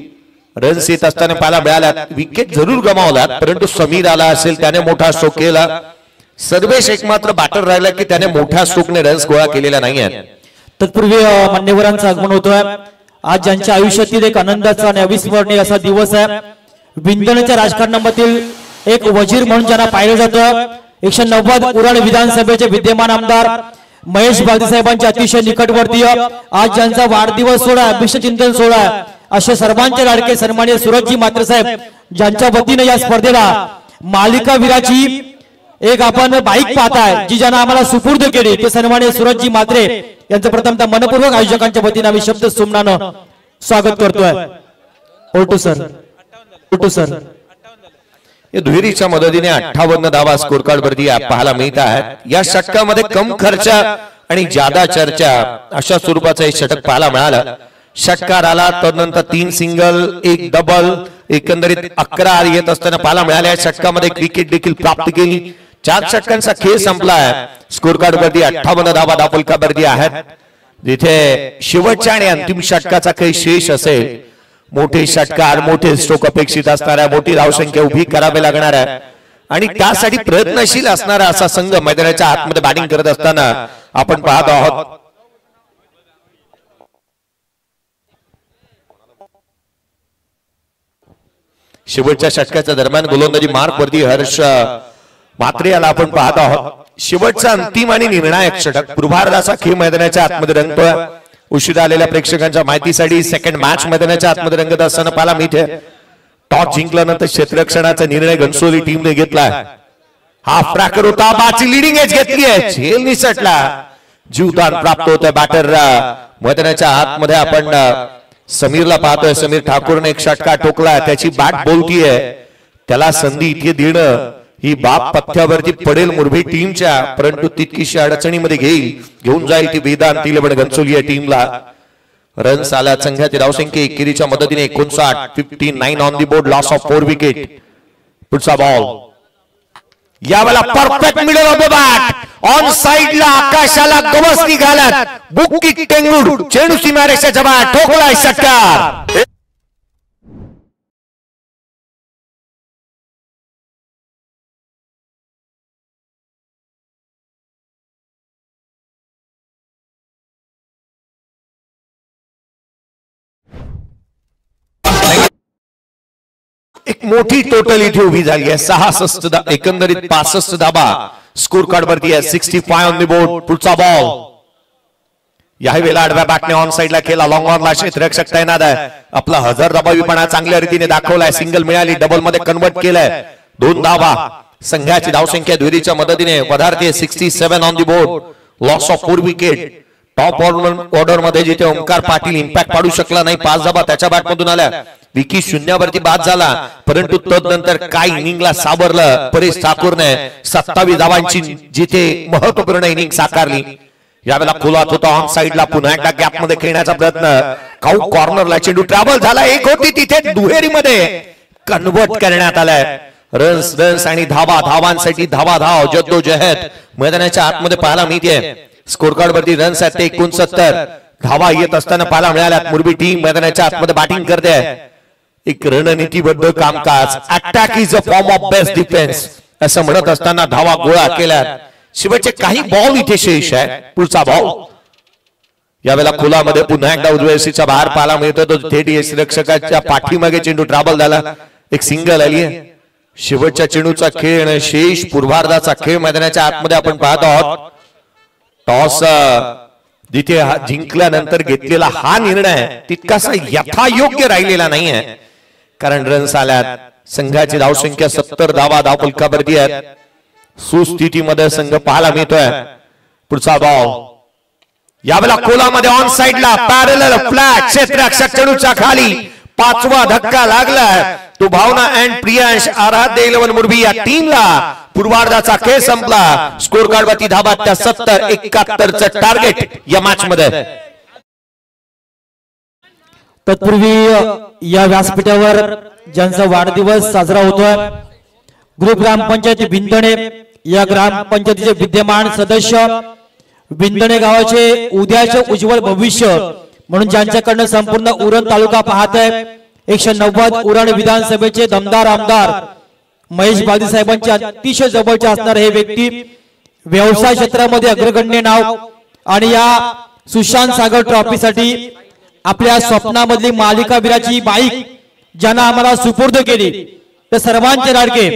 रन्स येत असताना पाहायला मिळाल्यात. विकेट जरूर गमावल्यात परंतु समीर आला असेल त्याने मोठा स्ट्रोक केला. सर्वेश एकमात्र बॅटर राहिला की त्याने मोठ्या स्ट्रोकने रन्स गोळा केलेला नाही आहेत. तत्पूर्वी मान्यवरांचं आगमन होतोय. आज ज्यांच्या आयुष्यातील एक आनंदाचा आणि अविस्मरणीय असा दिवस आहे. विंधण्याच्या राजकारणामधील एक वजीर म्हणून ज्यांना पाहिलं जातं. 190 उरण विधानसभेचे विद्यमान आमदार महेश बागदी साहेबांच्या अतिशय निकटवर्तीय आज ज्यांचा वाढदिवस सोहळा अभिषेकचिंतन सोहळा असे सर्वांचे लाडके सन्माननीय सूरजजी म्हात्रे साहेब ज्यांच्या वतीने या स्पर्धेला मालिका वीराची एक आपण बाईक पाहताय जी ज्यांना आम्हाला सुपूर्द केली ते सन्माननीय सूरजजी म्हात्रे यांचं प्रथमतः मनपूर्वक आयोजकांच्या वतीने आम्ही शब्द सुमनानं स्वागत करतोय. ओटू सर, ओटू सर. दुहेरीच्या मदतीने 58 धावा स्कोर कार्ड वरती पाहायला मिळत आहेत. या षटकामध्ये कम खर्च आणि ज्यादा चर्चा अशा स्वरूपाचं हे षटक पाहायला मिळालं. षटकार आला तदनंतर 3 सिंगल 1 डबल एकंदरीत 11 येत असताना पाहायला मिळाल्या. षटकामध्ये एक विकेट देखील प्राप्त केली. 4 षटकांचा खेळ संपलाय. स्कोर कार्ड वरती 58 धावा दापलकावरती आहेत. जिथे शेवटच्या आणि अंतिम षटकाचा काही शेष असेल. मोठे षटकार, मोठे स्ट्रोक अपेक्षित असणाऱ्या, मोठी धावसंख्या उभी करावी लागणार आहे आणि त्यासाठी प्रयत्नशील असणारा असा संघ मैदानाच्या आतमध्ये बॅटिंग करत असताना आपण पाहत आहोत. शेवटच्या षटकाच्या दरम्यान गोलंदाजी मार्क वरती हर्ष म्हात्रे याला आपण पाहत आहोत. शेवटचा अंतिम आणि निर्णायक षटक पूर्वार्धाचा खेळ मैदानाच्या आतमध्ये रंगतोय. उशिरा आलेल्या प्रेक्षकांच्या माहितीसाठी सेकंड मॅच मैदानाच्या आतमध्ये रंगत असताना पाहायला मिळते. टॉस जिंकल्यानंतर क्षेत्ररक्षणाचा निर्णय घनसोली टीमने घेतलाय. हाफ ट्रॅकर होता, बाची लिडिंग एज घेतली आहे. झेल निसटला, जीवदान प्राप्त होतं बॅटर मैदानाच्या आतमध्ये. आपण समीरला पाहतोय. समीर ठाकूरने एक षटका ठोकला, त्याची बॅट बोलतीये. त्याला संधी इथे देणं ही बाब पथ्यावरती पडेल मुरबी टीमच्या परंतु तितकीशी अडचणीमध्ये घेऊन जाईल ती वेदांत इलेव्हन घनसोली या टीमला. रन्स आला संघाची धावसंख्या एकेरीच्या मदतीने 59 on the board. Loss of 4 wicket. पुढचा बॉल यावेळेला perfect middle of the bat on साइडला आकाशाला गवस निघालात. बुक्की टेंगुड चेंडू सीमारेषेच्या बाहेर ठोकलाय षटकार. एक मोठी टोटल इथे उभी झाली आहे. 66 एकंदरीत 65 धाबा स्कोर कार्ड वरती आहे. 65 ऑन द बोर्ड. पुढचा बॉल याही वेळेला आडव्या बॅटने ऑन साइडला केला. लॉंग ऑनला क्षेत्ररक्षक तैनात आहे. आपला हजर धाबावीपणा चांगल्या रीतीने दाखवलाय. सिंगल मिळाली, डबल मध्ये कन्वर्ट केलंय. 2 धावा संघाची धावसंख्या दुहेरीच्या मदतीने वधारते. 67 on the board. Loss of 4 wicket. Top order मध्ये जिथे ओंकार पाटील इम्पॅक्ट पाडू शकला नाही, 5 धाबा त्याच्या बॅटमधून आल्या. विकी शून्यावरती बाद झाला परंतु तदनंतर काय इनिंगला सावरलं परेश ठाकूरने. 27 धावांची जिथे महत्वपूर्ण इनिंग साकारली. यावेळेला खुलात होता ऑन साइडला. पुन्हा एकदा गॅप मध्ये खेळण्याचा प्रयत्न. काऊ कॉर्नरला चेंडू ट्रॅव्हल झाला. एक होती तिथे दुहेरीमध्ये कन्वर्ट करण्यात आलाय. रन्स रन्स आणि धावांसाठी धाव जद्दोजहद मैदानाच्या आतमध्ये पाहायला मिळते. स्कोर कार्ड वरती रन्स आहेत 69. धावा येत असताना पाहायला मिळाल्यात. मुरबी टीम मैदानाच्या आतमध्ये बॅटिंग करते. एक रणनीतीबद्ध कामकाज. Attack is a form of best defence असं म्हणत असताना धावा गोळा केल्या. शिवायचे काही बॉल इथे शेष आहे. पुढचा बॉल यावेळेला खुलामध्ये पुन्हा एकदा उजव्या बाहेर पाहायला मिळतो. तो थेट रक्षकाच्या पाठीमागे चेंडू ट्रॅव्हल झाला. एक सिंगल आली आहे. शेवटच्या चेंडूचा खेळ शेष पूर्वार्धाचा खेळ मैदानाच्या आतमध्ये आपण पाहत आहोत. टॉस जिथे जिंकल्यानंतर घेतलेला हा निर्णय तितकासा यथायोग्य राहिलेला नाहीये कारण रन्स आल्यात. संघाची धावसंख्या 70 धावा धावफलकावरती आहेत. सुस्थितीमध्ये संघ पाहायला मिळतोय. पुढचा बॉल यावेळेला खोलामध्ये ऑन साइडला पॅरलल फ्लॅट क्षेत्ररक्षक चेंडूच्या खाली पाचवा धक्का लागलाय तो भावना अँड प्रियांश आराध्य 11 मुरबी या टीमला पूर्वार्धाचा खेळ संपला स्कोर कार्ड वरती धाबा त्या 70-71 चं टार्गेट या मॅच मध्ये तत्पूर्वी या व्यासपीठावर ज्यांचा वाढदिवस साजरा होतोय ग्रुप ग्रामपंचायत बिंदणे या ग्रामपंचायतीचे विद्यमान सदस्य बिंदणे गावाचे उद्याचे उज्ज्वल भविष्य म्हणून ज्यांच्याकडनं संपूर्ण उरण तालुका पाहत आहे 190 उरण विधानसभेचे दमदार आमदार महेश बागदी साहेबांचे अतिशय जवळचे असणारे हे व्यक्ती व्यवसाय क्षेत्रामध्ये अग्रगण्य नाव आणि या सुशांत सागर ट्रॉफीसाठी आपल्या स्वप्नामधली मालिकावीराची बाईक ज्यांना आम्हाला सुपूर्द केली तर सर्वांचे लाडके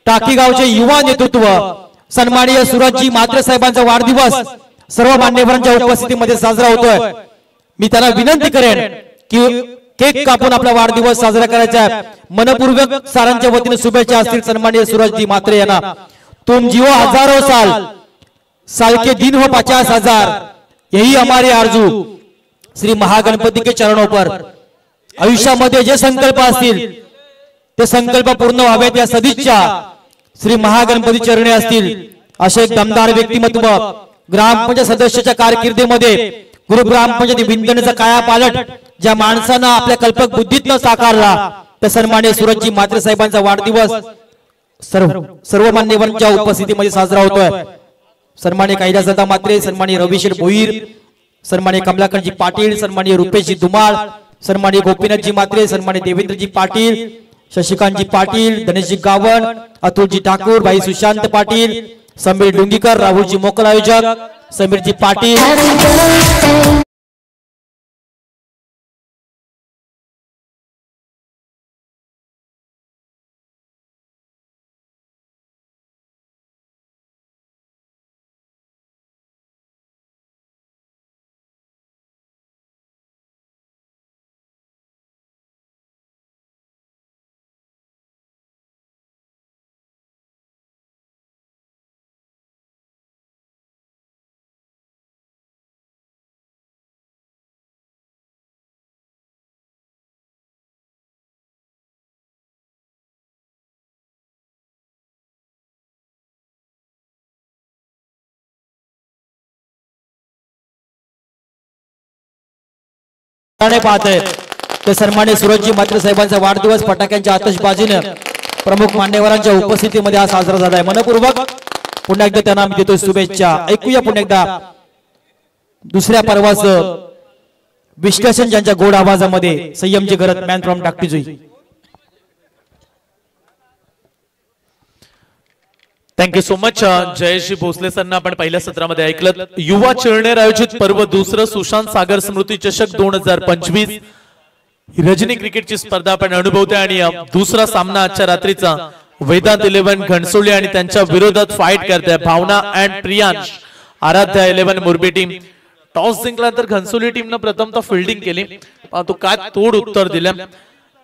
टाकी गावचे युवा नेतृत्व सन्माननीय सुरजजी म्हात्रे साहेबांचा वाढदिवस सर्व मान्यवरांच्या उपस्थितीमध्ये साजरा होतोय मी त्यांना विनंती करेन की केक कापून आपला वाढदिवस साजरा करायचा है मनपूर्वक सारांच्या वतीने शुभेच्छा असतील सन्माननीय सुरजजी म्हात्रे यांना तुम जियो हजारों साल के दिन हो 50,000 यही हमारी आरजू श्री महागणपती के चरणों पर आयुष्यामध्ये जे संकल्प असतील ते संकल्प पूर्ण व्हावेत या सदिच्छा श्री महागणपती चरणी असतील असे एक दमदार व्यक्तिमत्व ग्रामपंचायत सदस्याच्या कारकिर्दीमध्ये ग्रुप ग्रामपंचायत बिंदणेचा काया पालट ज्या माणसानं आपल्या कल्पक बुद्धीतनं साकारला त्या सन्माननीय सुरजजी म्हात्रे साहेबांचा वाढदिवस सर्व मान्यवरांच्या उपस्थितीमध्ये साजरा होतोय सन्माननीय कैलासदादा म्हात्रे सन्माननीय रविशेर भोईर सन्माननीय कमलाकरजी पाटील सन्माननीय रुपेशजी धुमाळ सन्माननीय गोपीनाथजी म्हात्रे सन्माननीय देवेंद्रजी पाटील शशिकांतजी पाटील गणेशजी गावण अतुलजी ठाकूर भाई सुशांत पाटील समीर डुंगीकर राहुलजी मोकल आयोजक समीरजी पाटील पाहत ते सन्माननीय सुरजजी म्हात्रे साहेबांचा वाढदिवस फटाक्यांच्या आतषबाजीने प्रमुख मान्यवरांच्या उपस्थितीमध्ये हा साजरा झाला आहे मनपूर्वक पुन्हा एकदा त्यांना आम्ही देतो शुभेच्छा ऐकूया पुन्हा एकदा दुसऱ्या पर्वाचं विश्लेषण ज्यांच्या गोड आवाजामध्ये संयमजी गरत मॅन फ्रॉम टाकटीजुई thank you so much Jayashree Bhosale सरांना आपण पहिल्या सत्रामध्ये ऐकलं युवा चिरनेर आयोजित पर्व दुसरं सुशांत सागर स्मृती चषक 2025 रजनी क्रिकेटची स्पर्धा आपण अनुभवतोय आणि दुसरा सामना आजच्या रात्रीचा वेदांत 11 घनसोली आणि त्यांच्या विरोधात फाईट करते भावना अँड प्रियांश आराध्य 11 मुरबी टीम टॉस जिंकल्यानंतर घनसोली टीमनं प्रथमतः फिल्डिंग केली परंतु काय तोड उत्तर दिलं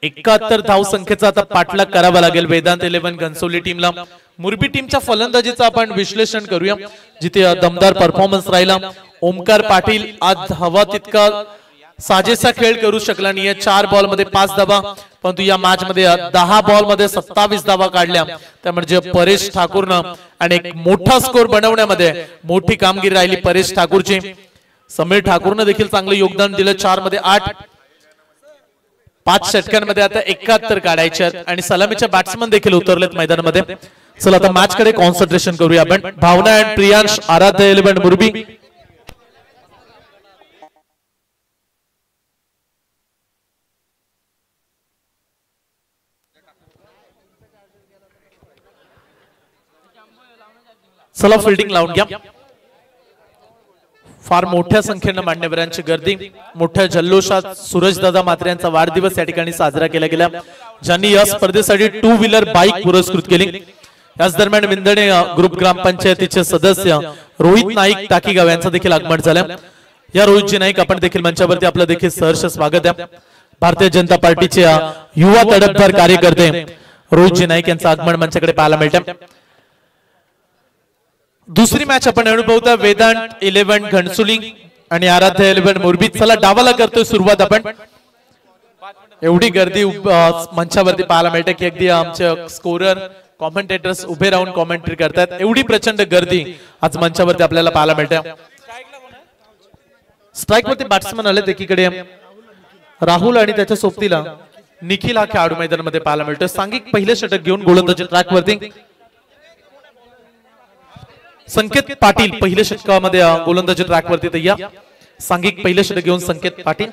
71 धाव संख्येचा आता पाठलाग करावा लागेल वेदांत 11 घनसोली टीमला मुरबी टीमच्या फलंदाजीचं आपण विश्लेषण करूया जिथे दमदार परफॉर्मन्स राहिला ओमकार पाटील आज हवा तितका साजेसा खेळ करू शकला नाही 4 बॉल मध्ये 5 धावा परंतु या मॅच मध्ये 10 बॉल मध्ये 27 धावा काढल्या त्यामुळे परेश ठाकूरनं आणि एक मोठा स्कोर बनवण्यामध्ये मोठी कामगिरी राहिली परेश ठाकूरची समीर ठाकूरनं देखील चांगलं योगदान दिलं 4 मध्ये 8 5 षटकांमध्ये आता 71 काढायचे आणि सलामीच्या बॅट्समन देखील उतरलेत मैदानामध्ये चला आता मॅच कडे कॉन्सन्ट्रेशन करूया आपण भावना अँड प्रियांश आराध्य 11 मुरबी चला फिल्डिंग लावून घ्या फार मोठ्या संख्येने मान्यवरांची गर्दी मोठ्या जल्लोषात सूरजदादा म्हात्रे यांचा वाढदिवस या ठिकाणी साजरा केला गेला ज्यांनी या स्पर्धेसाठी 2 व्हीलर बाईक पुरस्कृत केली याच दरम्यान विंदणे ग्रुप ग्रामपंचायतीचे सदस्य रोहित नाईक टाकीगाव यांचं देखील आगमन झालं या रोहितजी नाईक आपण देखील मंचावरती आपलं देखील सहर्ष स्वागत आहे भारतीय जनता पार्टीचे युवा तडफदार कार्यकर्ते रोहितजी नाईक यांचं आगमन मंचाकडे पाहायला मिळतं दुसरी मॅच आपण अनुभवता वेदांत 11 घनसोली आणि आराध्य 11 मुरबी चला डावाला करतोय सुरुवात आपण एवढी गर्दी मंचावरती पाहायला मिळते की अगदी आमचे स्कोरर कॉमेंटेटर्स उभे राहून कॉमेंट्री करतात. एवढी प्रचंड गर्दी आज मंचावरती आपल्याला पाहायला मिळते. स्ट्राइक वरती बॅट्समन आले, एकीकडे राहुल आणि त्याच्या सोबतीला निखिल हा खेळाडू मैदानामध्ये पाहायला मिळतो. सांघिक पहिले षटक घेऊन गोलंदाजी ट्रॅक वरती संकेत पाटील पहिल्या षटकामध्ये गोलंदाजी ट्रॅक वरती तयार. सांघिक पहिले षटक घेऊन संकेत पाटील.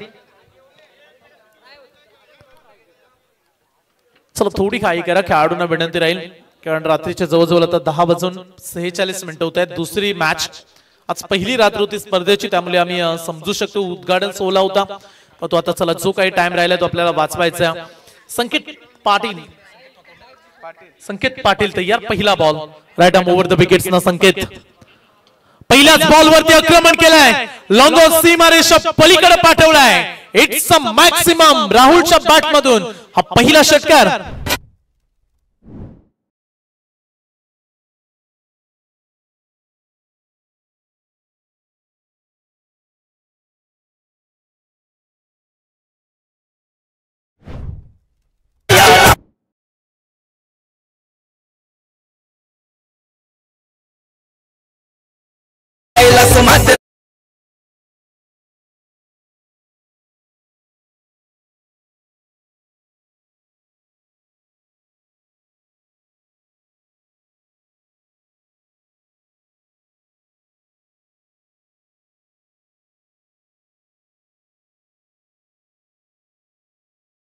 चला थोडी घाई करा, खेळाडूंना विनंती राहील कारण रात्रीच्या जवळजवळ आता 10:46 होत आहेत. दुसरी मॅच आज पहिली रात्र होती स्पर्धेची, त्यामुळे आम्ही समजू शकतो उद्घाटन सोहळा होता, पण तो आता चला जो काही टाइम राहिला तो आपल्याला वाचवायचा. संकेत पाटील तयार. पहिला ball right arm over the wickets ना संकेत पहिल्याच बॉल वरती आक्रमण केलंय. लॉंगो सीमारेषा पलीकडे पाठवलाय. इट्स अ मॅक्सिमम राहुलच्या बॅट मधून हा पहिला षटकार.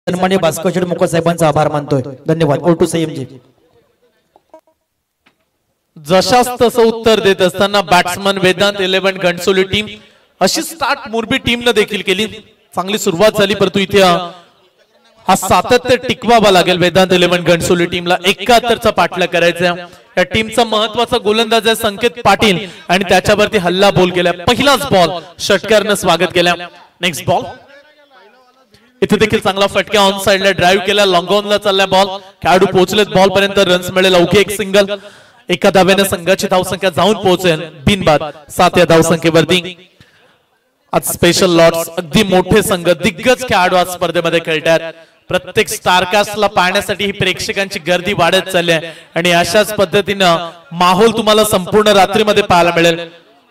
सन्मान्य भास्कर मुखर्जी साहेबांचा आभार मानतोय. धन्यवाद. ओटू संयमजी. जशास तसं उत्तर देत असताना बॅट्समन वेदांत 11 घणसोली टीम अशी स्टार्ट मोरबी टीमनं देखील केली. चांगली सुरुवात झाली, परंतु इथे हा सातत्य टिकवावा लागेल वेदांत 11 घणसोली टीमला. 71चा पाठलाग करायचा. या टीमचा महत्वाचा गोलंदाज आहे संकेत पाटील आणि त्याच्यावरती हल्ला बॉल केला. पहिलाच बॉल षटकारनं स्वागत केला. नेक्स्ट बॉल इथे देखील चांगला फटका ऑन साइडला ड्राइव्ह केला. लॉंग ऑनला चालला बॉल. खेळाडू पोहोचलेत बॉल पर्यंत. रन्स मिळेल. अवघी एक सिंगल. एका धाव्याने संघाची धावसंख्या जाऊन पोहोचेल बिनबाद 7 या धावसंख्येवरती. आज स्पेशल लॉट्स अगदी मोठे संघ दिग्गज खेळाडू आज स्पर्धेमध्ये खेळतात. प्रत्येक स्टारकास्टला पाहण्यासाठी ही प्रेक्षकांची गर्दी वाढत चालली आहे आणि अशाच पद्धतीनं माहोल तुम्हाला संपूर्ण रात्रीमध्ये पाहायला मिळेल.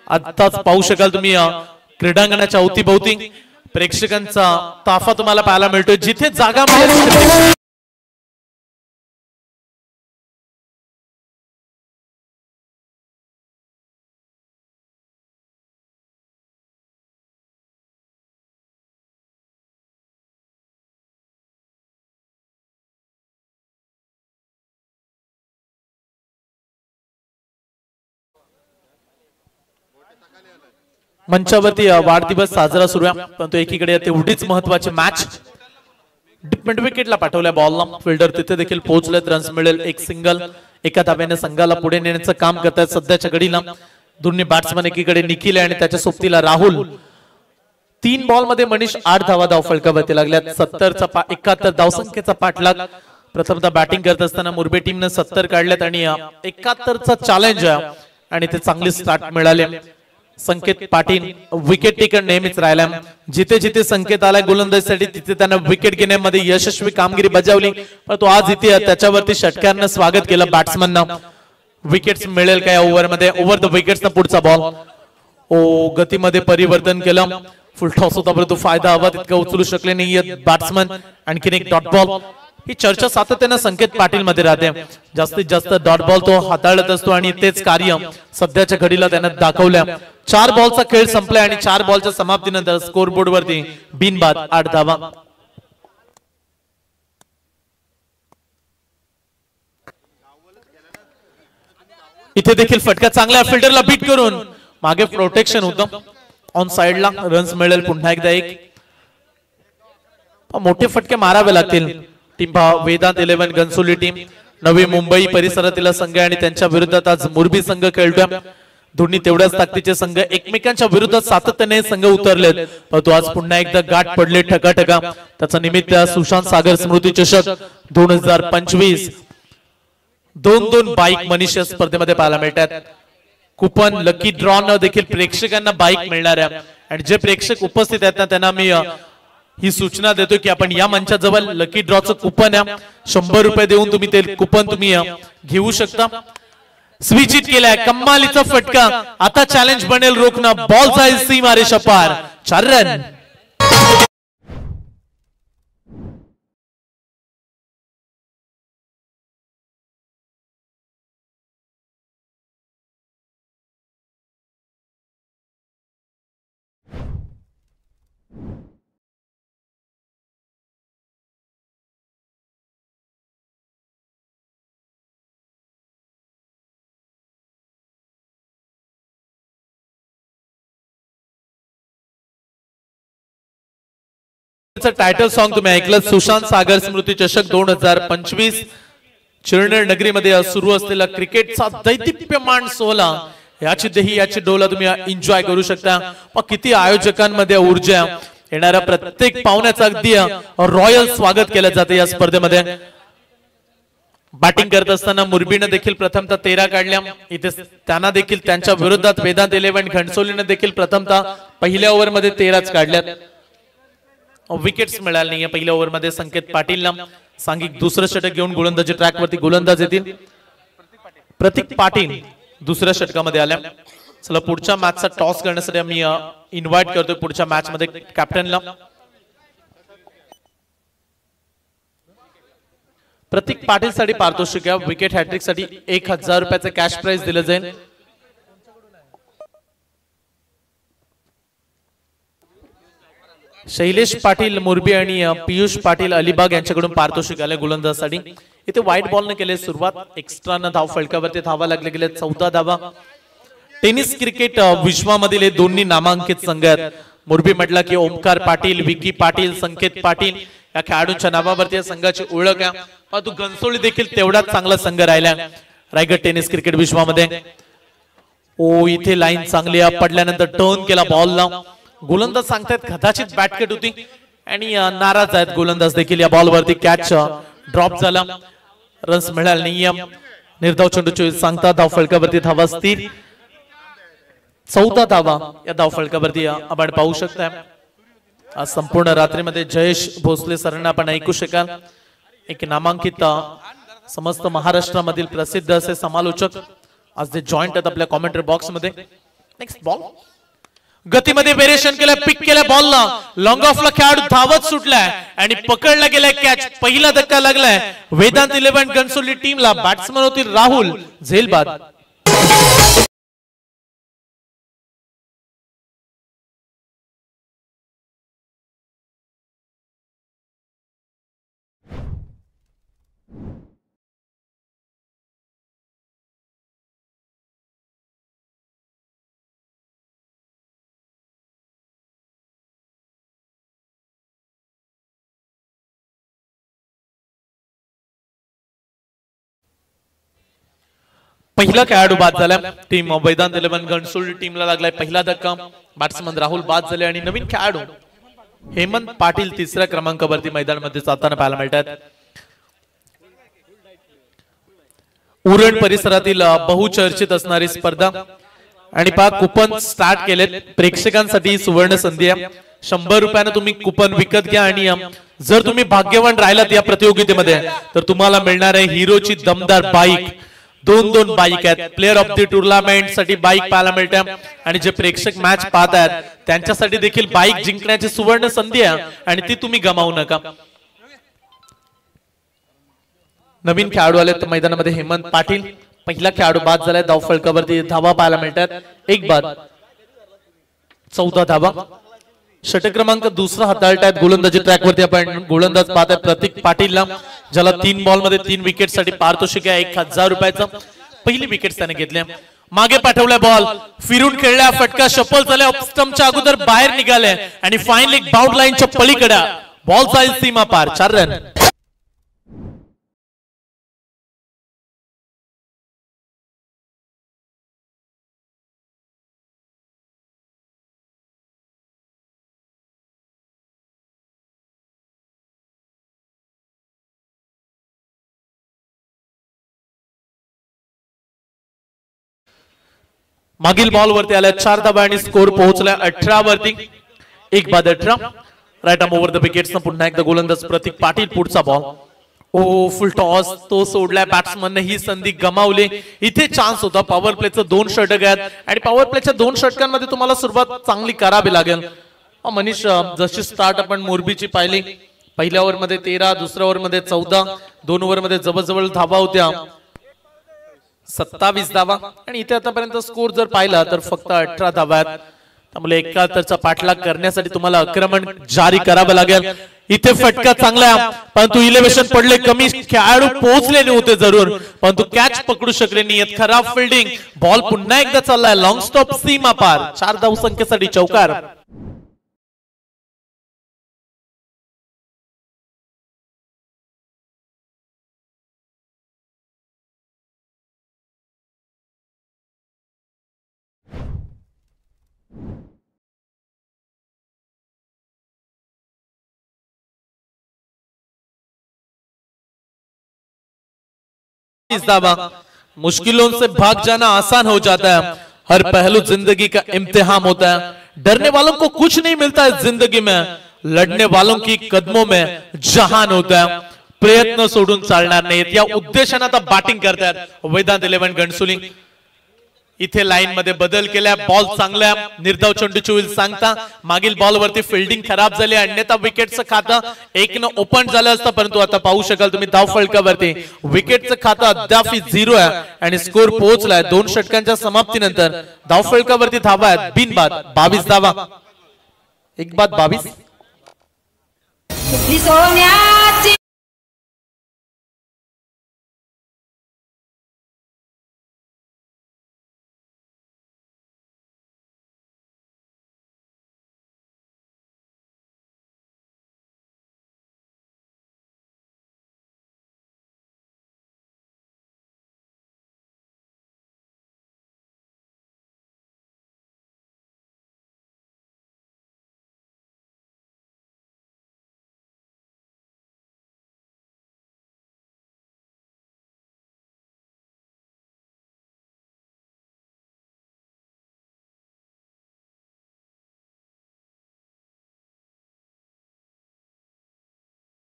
आताच पाहू शकाल तुम्ही क्रीडांगणाच्या अवतीभोवती प्रेक्षकांचा ताफा तुम्हाला पाहायला मिळतोय. जिथे जागा मिळेल मंचावरती वाढदिवस साजरा सुरू आहे, परंतु एकीकडे तेवढीच महत्वाची मॅच. मिड विकेटला पाठवल्या बॉलला. फिल्डर तिथे देखील पोहोचलेत. रन्स मिळेल. एक सिंगल. एका धाब्याने संघाला पुढे नेण्याचं काम करतात सध्याच्या घडीला दोन्ही बॅट्समन. एकीकडे निखिल आणि त्याच्या सोबतीला राहुल. 3 बॉल मध्ये मनीष 8 धावा फलकावरती लागल्यात. 71 धावसंख्येचा पाठलाग. प्रथमतः बॅटिंग करत असताना मुरबे टीमने 70 काढल्यात आणि 71चा चॅलेंज आहे आणि ते चांगली स्टार्ट मिळाले. संकेत पाटील विकेट टेकर नेहमीच राहिला. जिथे जिथे संकेत आलाय गोलंदाजीसाठी तिथे त्यांना विकेट घेण्यामध्ये यशस्वी कामगिरी बजावली, परंतु आज इथे त्याच्यावरती षटकारनं स्वागत केलं बॅट्समनना. विकेट्स मिळेल काय ओव्हर मध्ये. ओव्हर द विकेट्सना पुढचा बॉल. ओ गतीमध्ये परिवर्तन केलं. फुल टॉस होता परंतु फायदा हवा तितका उचलू शकले नाही बॅट्समन. आणखीन एक डॉट बॉल. ही चर्चा सातत्याने संकेत पाटील मध्ये राहते. जास्तीत जास्त डॉट बॉल तो हाताळत असतो आणि तेच कार्य सध्याच्या घडीला त्याने दाखवलं. 4 बॉलचा खेळ संपलाय आणि 4 बॉलच्या समाप्तीनंतर स्कोरबोर्ड वरती बिनबाद 8 धावा. इथे देखील फटका चांगला. फिल्डरला बीट करून मागे प्रोटेक्शन होतं. ऑन साइडला रन्स मिळेल. पुन्हा एकदा एक. मोठे फटके मारावे लागतील. टीम वेदांत 11 घणसोली टीम नवी मुंबई परिसरातील संघ आणि त्यांच्या विरोधात आज मुरबी संघ खेळतोय. दोन्ही तेवढ्याच ताकदीचे संघ एकमेकांच्या विरोधात सातत्याने संघ उतरलेत, परंतु आज पुन्हा एकदा गाठ पडले ठकाठका. त्याचा निमित्त सुशांत सागर स्मृती चषक 2025 2 बाईक मनीष स्पर्धेमध्ये पाहायला मिळतात. कुपन लकी ड्रॉ न देखील प्रेक्षकांना बाईक मिळणार आहे आणि जे प्रेक्षक उपस्थित आहेत ना त्यांना मी ही सूचना देतो की आपण या मंचाजवळ लकी ड्रॉचं कुपन आहे, 100 रुपये देऊन तुम्ही ते कुपन तुम्ही घेऊ शकता. स्विच हिट केलाय, कमालीचा फटका. आता चॅलेंज बनेल रोखणं. बॉल जाईल सीमारेषा पार. 4 रन. टायटल सॉन्ग तुम्ही ऐकलं. सुशांत सागर स्मृती चषक 2025 चिरनेर नगरीमध्ये सुरू असलेला क्रिकेटचा दैदिप्यमान सोहळा, याची देही याची डोला तुम्ही एन्जॉय करू शकता. किती आयोजकांमध्ये ऊर्जा. येणाऱ्या प्रत्येक पाहुण्याचं अगदी रॉयल स्वागत केलं जाते या स्पर्धेमध्ये. बॅटिंग करत असताना मुरबीनं देखील प्रथमतः 13 काढल्या. इथे त्यांना देखील त्यांच्या विरोधात वेदांत 11 घणसोलीनं देखील प्रथमतः पहिल्या ओव्हरमध्ये 13च काढल्यात. विकेट्स मिळाले नाहीये पहिल्या ओव्हरमध्ये. संकेत पाटीलला सांघिक दुसरं षटक घेऊन गोलंदाजी ट्रॅकवरती गोलंदाज येतील. प्रतीक पाटील दुसऱ्या षटकामध्ये आल्या. चला पुढच्या मॅचचा टॉस करण्यासाठी आम्ही इन्व्हाइट करतोय पुढच्या मॅच मध्ये कॅप्टनला. प्रतीक पाटील साठी पारितोषिक आहे. विकेट हॅट्रिक साठी 1000 रुपयाचे कॅश प्राइज दिलं जाईल. शैलेश पाटील मुरबी आणि पियुष पाटील अलिबाग यांच्याकडून पारितोषिक आले गोलंदाजसाठी. इथे व्हाईट बॉल न केले सुरुवात. एक्स्ट्रा न धाव फलकावरती धावा लागले गेले 14 धावा. टेनिस क्रिकेट विश्वामधील हे दोन्ही नामांकित संघ आहेत. मुरबी म्हटलं की ओमकार पाटील, विकी पाटील, संकेत पाटील या खेळाडूंच्या नावावरती या संघाची ओळख आहे. परंतु घणसोली देखील तेवढाच चांगला संघ राहिला रायगड टेनिस क्रिकेट विश्वामध्ये. इथे लाईन चांगली पडल्यानंतर टर्न केला बॉलला. गोलंदाज सांगतायत कदाचित बॅटकट होती आणि नाराज आहेत गोलंदाज देखील. या बॉलवरती कॅच ड्रॉप झाला. रन्स मिळाले नाहीये. निर्धाव चेंडूची सांगता धाव फलकावरती धावा स्थिर. 14 धावा या धाव फलकावरती आपण पाहू शकता. आज संपूर्ण रात्रीमध्ये जयेश भोसले सरांना आपण ऐकू शकाल. एक नामांकित समस्त महाराष्ट्रामधील प्रसिद्ध असे समालोचक आज ते जॉईंट आहेत आपल्या कॉमेंट्री बॉक्स मध्ये. नेक्स्ट बॉल गतीमध्ये वेरिएशन केलं, पिक केलं बॉलला. लॉंग ऑफला खेळाडू धावत सुटलाय आणि पकडला गेलाय कॅच. पहिला धक्का लागलाय वेदांत 11 घणसोली टीमला. बॅट्समन होतील राहुल झेलबाद. पहिला खेळाडू बाद झाला. टीम वेदांत 11 घणसोली टीमला लागलाय पहिला धक्का. बॅट्समन राहुल बाद झाले आणि नवीन खेळाडू हेमंत पाटील तिसऱ्या क्रमांकावरती मैदानामध्ये जाताना पाहायला मिळतात. उरण परिसरातील बहुचर्चित असणारी स्पर्धा आणि कुपन स्टार्ट केलेत. प्रेक्षकांसाठी सुवर्ण संधी आहे. 100 रुपयाने तुम्ही कुपन विकत घ्या आणि जर तुम्ही भाग्यवान राहिलात या प्रतियोगितेमध्ये तर तुम्हाला मिळणार आहे हिरोची दमदार बाईक. दोन बाईक आहेत. प्लेअर ऑफ द टुर्नामेंट साठी बाईक पाहायला मिळते आणि जे प्रेक्षक मॅच पाहत आहेत त्यांच्यासाठी देखील बाईक जिंकण्याची सुवर्ण संधी आहे आणि ती तुम्ही गमावू नका. नवीन खेळाडू आले तर मैदानामध्ये हेमंत पाटील. पहिला खेळाडू बाद झालाय. धाव फलकावरती धावा पाहायला मिळतात. एक बाद 14 धावा. षटक क्रमांक दुसरा हाताळतायत गोलंदाजी ट्रॅकवरती आपण गोलंदाज पाहतायत प्रतीक पाटीलला, ज्याला 3 बॉल मध्ये 3 विकेट साठी पारितोषिक आहे 1000 रुपयाचं. पहिली विकेट त्याने घेतल्या. मागे पाठवलाय बॉल, फिरून खेळल्या, फटका शफल झाल्या, स्टंपच्या अगोदर बाहेर निघाले आणि फायनली बाउंड लाईनच्या पलीकडे बॉल जाईल सीमा पार. 4 रन. मागील बॉल वरती आल्या 4 धावा आणि स्कोर पोहोचला 18 वरती. 1 बाद 18. Right arm over the wickets. पुन्हा एकदा गोलंदाज प्रतीक पाटील. पुढचा बॉल. ओ फुल टॉस तो सोडलाय. बॅट्समनने ही संधी गमावली. इथे चान्स होता. पॉवर प्लेचं 2 षटक आहेत आणि पॉवर प्लेच्या 2 षटकांमध्ये तुम्हाला सुरुवात चांगली करावी लागेल. मनीष, जशी स्टार्ट आपण मोरबीची पाहिली, पहिल्या ओव्हर मध्ये 13, दुसऱ्या ओव्हर मध्ये 14, 2 ओव्हर मध्ये जवळजवळ धावा होत्या 27 धावा आणि इथे आतापर्यंत स्कोर जर पाहिला तर फक्त 18 धावा आहेत. त्यामुळे 71चा पाठलाग करण्यासाठी तुम्हाला आक्रमण जारी करावं लागेल. इथे फटका चांगला परंतु इलेव्हेशन पडले कमी. खेळाडू पोहोचले नव्हते जरूर परंतु कॅच पकडू शकले नाही. खराब फिल्डिंग. बॉल पुन्हा एकदा चाललाय. लॉंग स्टॉप सीमा पार. 4 धावसंख्येसाठी चौकार. मुश्किलों से भाग जाना आसान हो जाता है. हर पहलू जिंदगी का इम्तिहान होता है. डरने वालों को कुछ नहीं मिलता है जिंदगी में. लढणे वालों की कदमों में जहान होता है. प्रयत्न सोडून चालणार नाहीत. या उद्देशाने आता बॅटिंग करतात वेदांत 11 घणसोली. इथे लाईन मध्ये बदल केला. बॉल चांगला. निर्धाव चेंडूची होईल सांगता. मागील बॉल वरती फिल्डिंग खराब झाली. अन्यथा विकेटचं खातं 1 ओपन झालं असतं परंतु आता पाहू शकाल तुम्ही धाव फलकावरती विकेटचं खातं अद्याप 0 आहे आणि स्कोर पोहोचलाय. 2 षटकांच्या समाप्तीनंतर धाव फलकावरती धावा आहेत बिनबाद 22 धावा. एक बाद 22.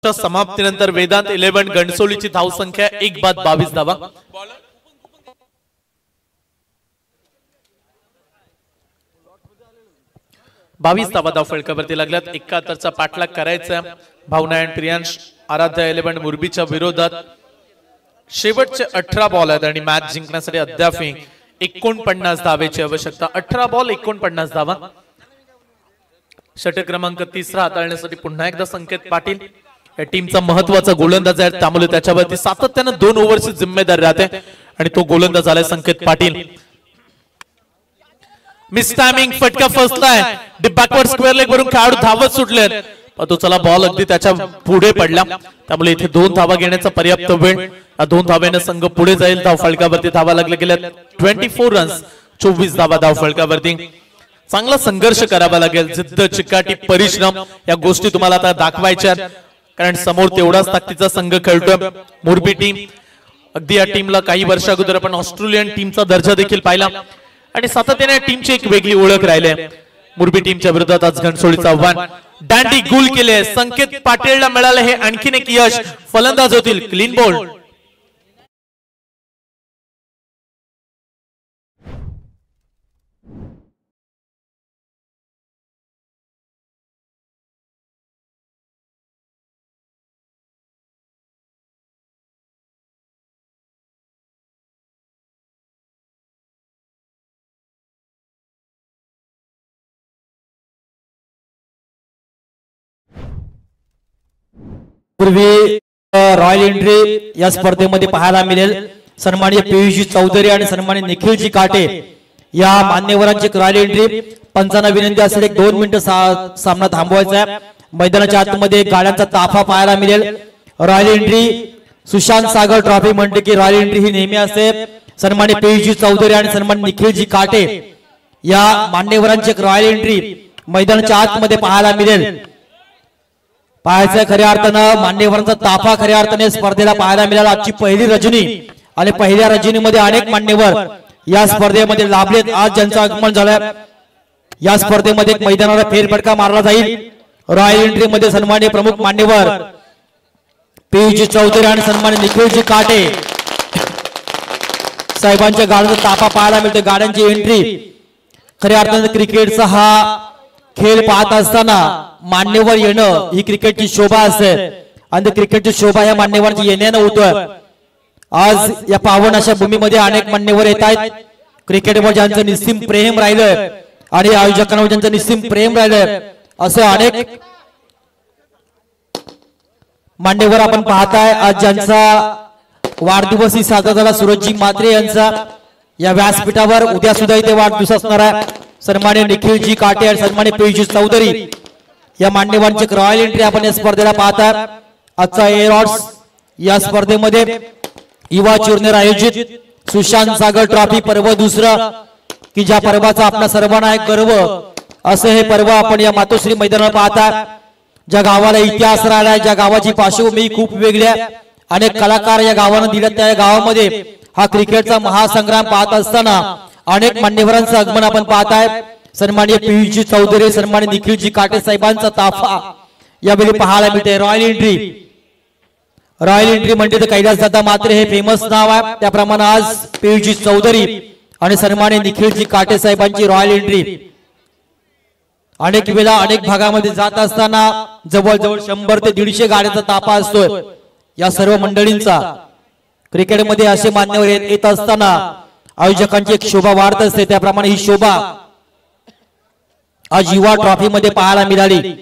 समाप्तीनंतर वेदांत 11 घणसोलीची धाव संख्या 1 बाद 22 धावा. 22 धावा धाव फलकावरती लागल्यात. 71चा पाठलाग करायचा. भावना आणि प्रियांश आराध्या 11 मोरबीच्या विरोधात. शेवटचे 18 बॉल आहेत आणि मॅच जिंकण्यासाठी अद्याप 49 धावेची आवश्यकता. 18 बॉल 49 धावा. षटक क्रमांक 3 हाताळण्यासाठी पुन्हा एकदा संकेत पाटील या टीमचा महत्वाचा गोलंदाज आहे. त्यामुळे त्याच्यावरती सातत्याने 2 ओव्हरची जिम्मेदारी राहते आणि तो गोलंदाज झालाय संकेत पाटील. Miss timing. फटका फसलाय. बॅकवर्ड स्क्वेअर लेग वरून खेळाडू धावत सुटले तो चला बॉल अगदी त्याच्या पुढे पडला. त्यामुळे इथे 2 धावा घेण्याचा पर्याप्त वेळ. या 2 धाव्याने संघ पुढे जाईल. धाव फलकावरती धावा लागल्या गेल्या 24 रन्स 24 धावा धाव फलकावरती. चांगला संघर्ष करावा लागेल. जिद्द चिकाटी परिश्रम या गोष्टी तुम्हाला आता दाखवायच्या कारण समोर तेवढाच ताकदीचा संघ खेळतोय मोरबी टीम. अगदी या टीमला काही वर्षा अगोदर आपण ऑस्ट्रेलियन टीमचा दर्जा देखील पाहिला आणि सातत्याने टीमची एक वेगळी ओळख राहिली आहे. मोरबी टीमच्या विरोधात आज घणसोलीचं आव्हान. डॅन्डी गुल केले. संकेत पाटीलला मिळाले हे आणखीन एक यश. फलंदाज होतील क्लीन बोल्ड. पूर्वी रॉयल एंट्री या स्पर्धेमध्ये पाहायला मिळेल. सन्माननीय पियुषजी चौधरी आणि सन्माननीय निखिलजी काटे या मान्यवरांची रॉयल एंट्री. पंचांना विनंती असेल 1-2 मिनिटं सामना थांबवायचा आहे. मैदानाच्या आतमध्ये गाड्यांचा ताफा पाहायला मिळेल. रॉयल एंट्री सुशांत सागर ट्रॉफी म्हणते की रॉयल एंट्री ही नेहमी असते. सन्माननीय पियुषजी चौधरी आणि सन्माननीय निखिलजी काटे या मान्यवरांची रॉयल एंट्री मैदानाच्या आतमध्ये पाहायला मिळेल. पाहायचं खऱ्या अर्थानं मान्यवरांचा ताफा खऱ्या अर्थाने स्पर्धेला पाहायला मिळाला. आजची पहिली रजनी आणि पहिल्या रजनीमध्ये अनेक मान्यवर या स्पर्धेमध्ये लाभलेत. आज ज्यांचं आगमन झालं या स्पर्धेमध्ये मैदानाला फेरफटका मारला जाईल रॉयल एंट्री मध्ये सन्माननीय प्रमुख मान्यवर पीयूजी चौधरी आणि सन्माननीय निखिलजी काटे साहेबांच्या गाड्यांचा ताफा पाहायला मिळतो. गाड्यांची एंट्री खऱ्या अर्थाने क्रिकेटचा हा खेळ पाहत असताना मान्यवर येणं ही क्रिकेटची शोभा असते आणि क्रिकेटची शोभा या मान्यवरांची येण्यानं होतोय. आज या पावन अशा भूमीमध्ये अनेक मान्यवर येत आहेत. क्रिकेटवर ज्यांचं निस्सीम प्रेम राहिलंय आणि आयोजकांवर ज्यांचं निस्सीम प्रेम राहिलंय असे अनेक मान्यवर आपण पाहताय. आज ज्यांचा वाढदिवसही साजरा झाला सूरजजी म्हात्रे यांचा या व्यासपीठावर उद्या सुद्धा इथे वाढदिवस असणार आहे. सन्माननीय निखिलजी काटे आणि सन्माननीय पीयूजी चौधरी या मान्यवरांची रॉयल एंट्री आपण या स्पर्धेला पाहता. आजचा एअरऑर्ड्स या स्पर्धेमध्ये युवा चुरनेर आयोजित सुशांत सागर ट्रॉफी पर्व दुसरं की ज्या पर्वाचा आपला सर्वांना एक गर्व असं हे पर्व आपण या मातोश्री मैदानावर पाहता. ज्या गावाला इतिहास राहिला ज्या गावाची पार्श्वभूमी खूप वेगळी आहे अनेक कलाकार या गावानं दिल्या त्या गावामध्ये हा क्रिकेटचा महासंग्राम पाहत असताना अनेक मान्यवरांचं आगमन आपण पाहताय. सन्माननीय पीयूजी चौधरी सन्माननीय निखिलजी काटे साहेबांचा ताफा यावेळी पाहायला मिळते. रॉयल एंट्री म्हणजे कैलास दादा मात्रे हे फेमस नाव आहे त्याप्रमाणे आज पीयूजी चौधरी आणि सन्माननीय निखिलजी काटे साहेबांची रॉयल एंट्री अनेक वेळा अनेक भागामध्ये जात असताना जवळजवळ 100 ते 150 गाड्यांचा ताफा असतोय. या सर्व मंडळींचा क्रिकेटमध्ये असे मान्यवर येत असताना आयोजकांची एक शोभा वाढत असते. त्याप्रमाणे ही शोभा आज युवा ट्रॉफी मध्ये पाहायला मिळाली.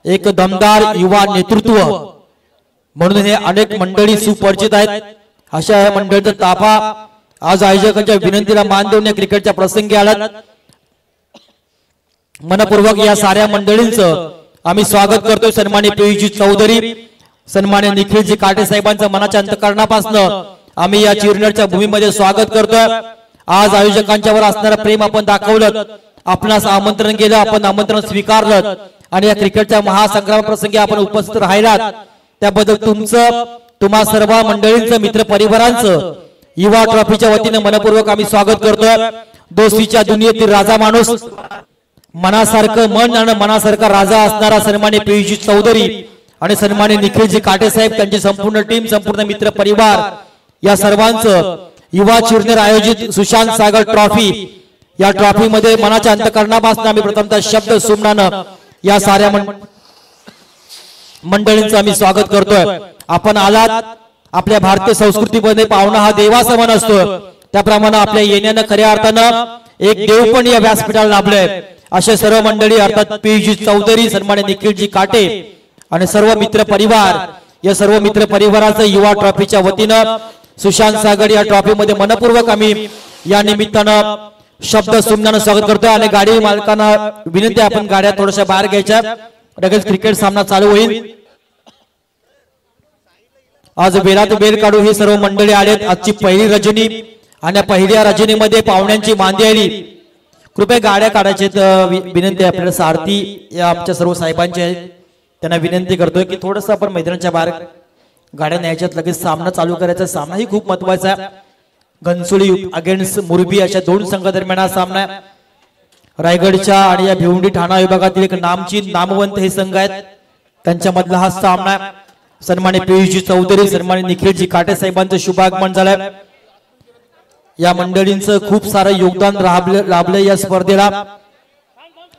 एक दमदार युवा नेतृत्व म्हणून हे अनेक मंडळी सुपरिचित आहेत. अशा या मंडळीचा ताफा आज आयोजकांच्या विनंतीला मान देऊन या क्रिकेटच्या प्रसंगी आलात. मनपूर्वक या साऱ्या मंडळींचं आम्ही स्वागत करतोय. सन्माननीय पीयूजी चौधरी सन्माननीय निखिलजी काटे साहेबांचं मनाच्या अंतःकरणापासून आम्ही या चिरनेरच्या भूमीमध्ये स्वागत करतोय. आज आयोजकांच्या वर असणारं प्रेम आपण दाखवलं आपणास आमंत्रण केलं आपण आमंत्रण स्वीकारलं आणि या क्रिकेटच्या महासंग्राम प्रसंगी आपण उपस्थित राहिलात त्याबद्दल तुमचं तुम्हा सर्व मंडळींचं मित्र परिवारांचं युवा ट्रॉफीच्या वतीने मनपूर्वक आम्ही स्वागत करतोय. दोस्तीच्या दुनियेतील राजा माणूस मनासारखं मन आणि मनासारखा राजा असणारा सन्माननीय पीयूजी चौधरी आणि सन्माननीय निखिलजी काटे साहेब त्यांची संपूर्ण टीम संपूर्ण मित्र परिवार या सर्वांचं युवा चिरनेर आयोजित सुशांत सागर ट्रॉफी या ट्रॉफी मध्ये मनाच्या अंतःकरणापासून आम्ही प्रथमतः शब्द सुमनानं या साऱ्या मंडळींचं आम्ही स्वागत करतोय. आपण आलात आपल्या भारतीय संस्कृतीमध्ये पाहुणा हा देवासमान असतो त्याप्रमाणे आपल्या येण्यानं खऱ्या अर्थानं एक देव पण या व्यासपीठाला लाभलंय. असे सर्व मंडळी अर्थात पीयूजी चौधरी सन्माननीय निखिलजी काटे आणि सर्व मित्र परिवार या सर्व मित्र परिवाराचं युवा ट्रॉफीच्या वतीनं सुशांत सागर या ट्रॉफी मध्ये मनपूर्वक आम्ही या निमित्तानं शब्द सुमनानं स्वागत करतोय. आणि गाडी मालकांना विनंती आपण गाड्या थोड्याशा बाहेर घ्यायच्या लगेच क्रिकेट सामना चालू होईल. आज बेलात बेल काढू ही सर्व मंडळी आलेत. आजची पहिली रजनी आणि पहिल्या रजनीमध्ये पाहुण्यांची मांदी आली. कृपया गाड्या काढायच्या विनंती आपल्याला सारथी या आमच्या सर्व साहेबांचे आहेत त्यांना विनंती करतोय की थोडंसं आपण मैदानाच्या बाहेर गाड्या न्यायच्यात लगेच सामना चालू करायचा. सामनाही खूप महत्वाचा आहे. घनसोली अगेन्स्ट मुरबी अशा दोन संघ दरम्यान हा सामना आहे. रायगडच्या आणि या भिवंडी ठाणा विभागातील एक नामचीन नामवंत हे संघ आहेत त्यांच्यामधला हा सामना आहे. सन्माननीय पीयूजी चौधरी सन्माननीय निखिलजी काटे साहेबांचं शुभागमन झालंय. या मंडळींचं खूप सारं योगदान लाभलं या स्पर्धेला.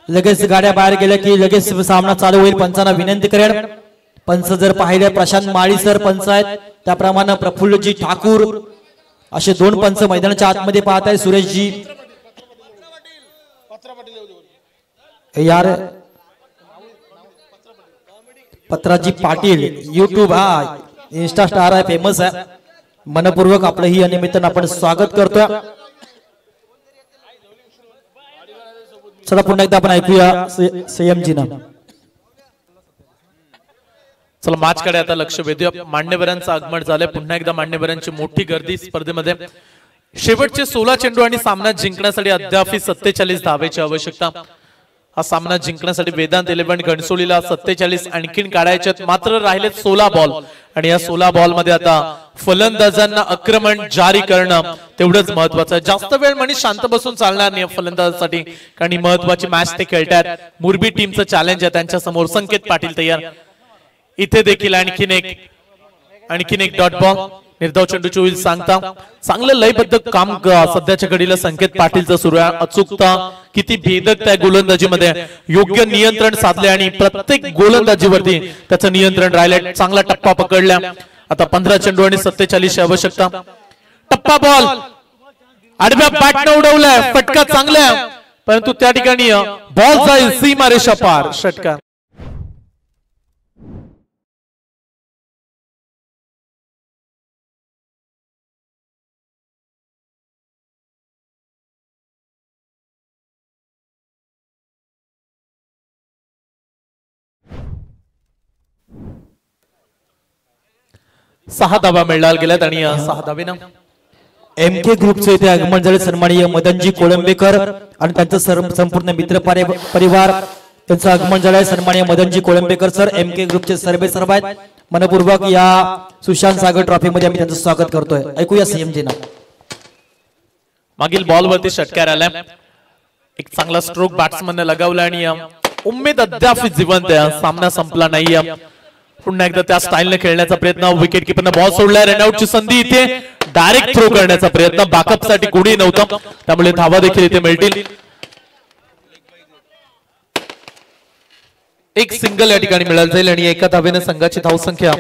लगेच गाड्या बाहेर गेल्या की लगेच सामना चालू होईल. पंचांना विनंती करेन पंच जर पाहिले प्रशांत माळी सर पंच आहेत त्याप्रमाणे प्रफुल्लजी ठाकूर असे दोन पंच मैदानाच्या आतमध्ये पाहत आहे. सुरेशजी यार पत्राजी पाटील युट्यूब हा इंस्टा स्टार आहे फेमस आहे. मनपूर्वक आपलं ही निमित्तानं आपण स्वागत करतोय. चला पुन्हा एकदा आपण ऐकूया संयमजीना. चला मॅच कडे आता लक्ष वेधूया. मान्यवरांचं आगमन झालंय. पुन्हा एकदा मान्यवरांची मोठी गर्दी स्पर्धेमध्ये. शेवटचे 16 चेंडू आणि सामना जिंकण्यासाठी अद्याप 47 धावेची आवश्यकता. हा सामना जिंकण्यासाठी वेदांत 11 घनसोलीला 47 आणखीन काढायच्यात. मात्र राहिलेत 16 बॉल आणि या 16 बॉल मध्ये आता फलंदाजांना आक्रमण जारी करणं तेवढंच महत्वाचं आहे. जास्त वेळ म्हणजे शांत बसून चालणार नाही फलंदाजासाठी, कारण ही महत्वाची मॅच ते खेळतात. मुरबी टीमचं चॅलेंज आहे त्यांच्या समोर. संकेत पाटील तयार. इथे देखील आणखीन एक डॉट बॉल. निर्धाव चेंडूची होईल सांगता. चांगलं लयबद्ध काम सध्याच्या घडीला संकेत पाटीलचं सुरू आहे. अचूकता किती भेदकता आहे गोलंदाजीमध्ये, योग्य नियंत्रण साधले आणि प्रत्येक गोलंदाजीवरती त्याचं नियंत्रण राहिलंय. चांगला टप्पा पकडला. आता 15 चेंडू आणि 47 ची आवश्यकता. टप्पा बॉल आडव्या बॅटने उडवलाय. फटका चांगला आहे, परंतु त्या ठिकाणी बॉल जाईल सीमारेषा पार. षटकार. सहा धावा मिळाल्या गेल्यात आणि 6 धावेनं MK ग्रुपचे इथे आगमन झाले. सन्माननीय मदनजी कोळंबेकर आणि त्यांचं संपूर्ण मित्र परिवार त्यांचं आगमन झालंय. सन्माननीय मदनजी कोळंबेकर सर, MK ग्रुपचे सर्व आहेत. मनपूर्वक या सुशांत सागर ट्रॉफी मध्ये आम्ही त्यांचं स्वागत करतोय. ऐकूया CMJ ना. मागील बॉल वरती षटकार आलाय. एक चांगला स्ट्रोक बॅट्समनने लगावला आणि उमेद अद्याप जिवंत आहे. सामना संपला नाहीये. पुन्हा एकदा त्या स्टाईलने खेळण्याचा प्रयत्न. Wicket कीपरने ball सोडलाय. रनआउटची संधी. इथे डायरेक्ट थ्रो करण्याचा प्रयत्न. बॅकअप साठी कोणी नव्हतं, त्यामुळे धावा देखील इथे मिळतील. एक सिंगल या ठिकाणी मिळालं जाईल आणि एका धावेने संघाची धावसंख्या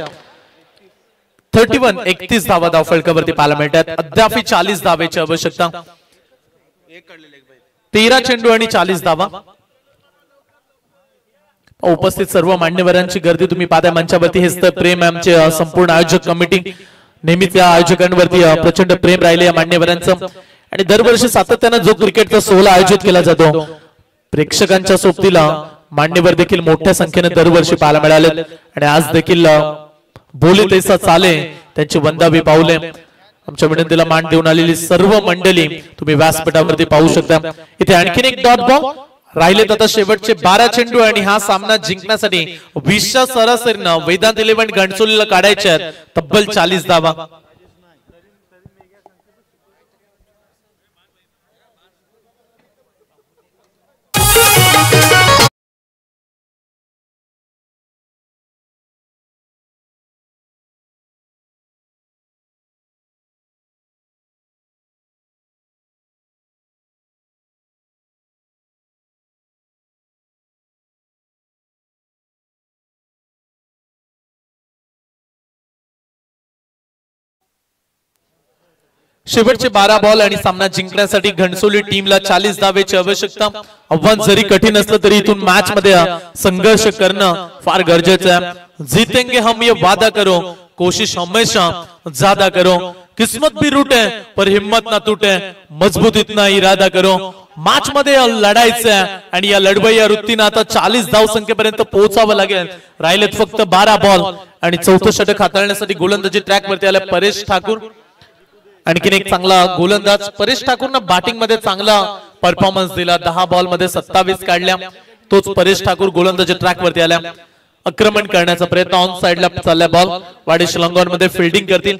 31 धावा धावफलकावरती पाहायला मिळतात. अद्याप 40 धावेची आवश्यकता. 13 चेंडू आणि 40 धावा. उपस्थित सर्व मान्यवरांची गर्दी तुम्ही पाहताय मंचावरती. हेच तर प्रेम आमचे संपूर्ण आयोजक कमिटी. नेहमीच या आयोजकांवरती प्रचंड प्रेम राहिले या मान्यवरांचं. आणि दरवर्षी सातत्यानं जो क्रिकेटचा सोहळा आयोजित केला जातो, प्रेक्षकांच्या सोबतीला मान्यवर देखील मोठ्या संख्येने दरवर्षी पाहायला मिळाले. आणि आज देखील बोले तैसा चाले त्यांची वंदावी पाऊले. आमच्या विनंतीला मान देऊन आलेली सर्व मंडळी तुम्ही व्यासपीठावरती पाहू शकता. इथे आणखीन एक डॉट बॉल राहिलेत. आता शेवटचे 12 चेंडू आणि हा सामना जिंकण्यासाठी 20च्या सरासरीनं वेदांत 11 घणसोलीला काढायचे आहेत तब्बल 40 धावा. शेवटचे 12 बॉल आणि सामना जिंकण्यासाठी घणसोली टीमला 40 धावेची आवश्यकता. आव्हान जरी कठीण असलं तरी इथून मॅच मध्ये संघर्ष करणं फार गरजेचं आहे. जीतेंगे हम ये वादा करो, कोशिश हमेशा ज्यादा करो, किस्मत भी रूठे पर हिम्मत ना टूटे, मजबूत इतना इरादा करो. मॅच मध्ये लढायचं आहे आणि या लढवय्या वृत्तीनं आता 40 धाव संख्येपर्यंत पोहोचावं लागेल. राहिलेत फक्त 12 बॉल आणि चौथं षटक हाताळण्यासाठी गोलंदाजी ट्रॅक वरती आला परेश ठाकूर. आणखीन एक चांगला गोलंदाज परेश ठाकूरनं बॅटिंग मध्ये चांगला परफॉर्मन्स दिला. 10 बॉल मध्ये 27 काढल्या. तोच परेश ठाकूर गोलंदाजी ट्रॅक वरती आल्या. आक्रमण करण्याचा प्रयत्न. ऑन साइडला चाललाय बॉल. वाडेश लॉंगॉन मध्ये फिल्डिंग करतील.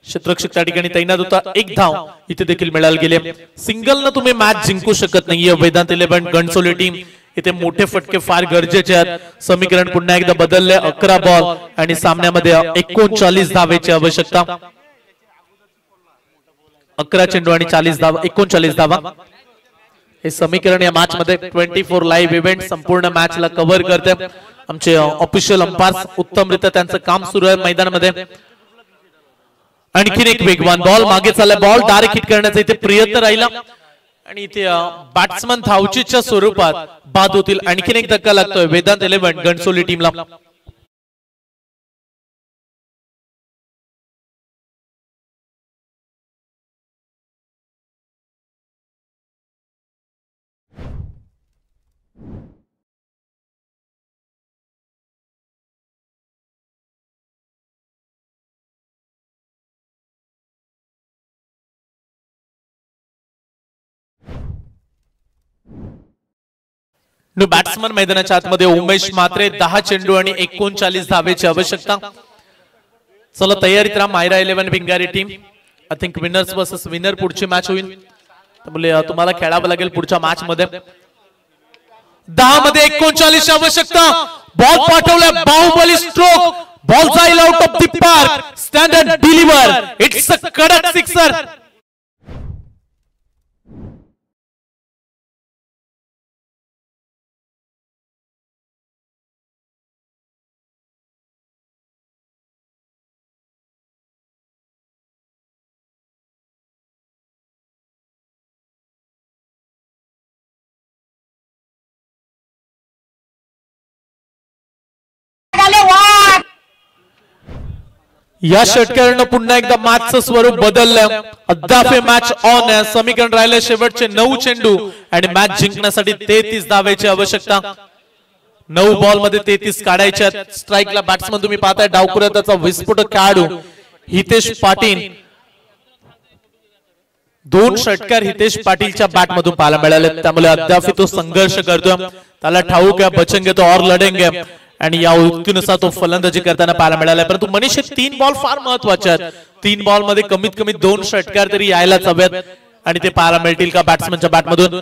क्षेत्ररक्षक त्या ठिकाणी तैनात होता. एक धाव इथे देखील मिळाली गेली. सिंगल न तुम्ही मॅच जिंकू शकत नाहीये. वेदांत 11 घणसोली टीम इथे मोठे फटके फार गरजेचे आहेत. समीकरण पुन्हा एकदा बदलले. 11 बॉल आणि सामन्यामध्ये 39 धावेची आवश्यकता. 11 चेंडू आणि 40 धावा, 39 धावा. हे समीकरण या मॅच मध्ये 24 लाईव्ह इव्हेंट संपूर्ण मॅचला कव्हर करते. आमचे ऑफिशियल अंपायर्स उत्तमरित्या त्यांचं काम सुरू आहे मैदानामध्ये. आणखीन एक वेगवान बॉल मागे चाललाय. बॉल डायरेक्ट हिट करण्याचा इथे प्रयत्न राहिला आणि इथे बॅट्समन धावचीच्या स्वरूपात बाद होतील. आणखीन एक धक्का लागतोय वेदांत 11 घणसोली टीमला. बॅट्समन मैदानाच्या आतमध्ये उमेश मात्रे. 10 चेंडू आणि 39 धावेची आवश्यकता. चला तयारीत राहा मायरा 11 भिंगारी team. I think winners versus winner पुढची मॅच होईल, त्यामुळे तुम्हाला खेळावं लागेल पुढच्या मॅच मध्ये. 10 मध्ये 39 ची आवश्यकता. बॉल पाठवला, बाहुबली स्ट्रोक, बॉल जाईल out of the park. Stand and deliver. It's a कडक सिक्सर. या षटकारानं पुन्हा एकदा मॅचचं स्वरूप बदललं. अद्याप मॅच ऑन आहे. समीकरण राहिले शेवटचे 9 चेंडू आणि मॅच जिंकण्यासाठी 33 धावेची आवश्यकता. 9 बॉल मध्ये 33 काढायचे आहेत. स्ट्राईकला बॅट्समन तुम्ही पाहताय डावखुऱ्यात त्याचा विस्फोटक खेळाडू हितेश पाटील. 2 षटकार हितेश पाटीलच्या बॅट मधून पाहायला मिळाले, त्यामुळे अद्याप तो संघर्ष करतोय. त्याला ठाऊक आहे बचेंगे तो और लढेंगे आणि या युक्तीनुसार तो फलंदाजी करताना पाहायला मिळाला. परंतु मनीष 3 बॉल फार महत्वाचे आहेत. 3 बॉल मध्ये कमीत कमी 2 षटकार तरी यायलाच हवेत आणि ते पाहायला मिळतील का बॅट्समनच्या बॅटमधून.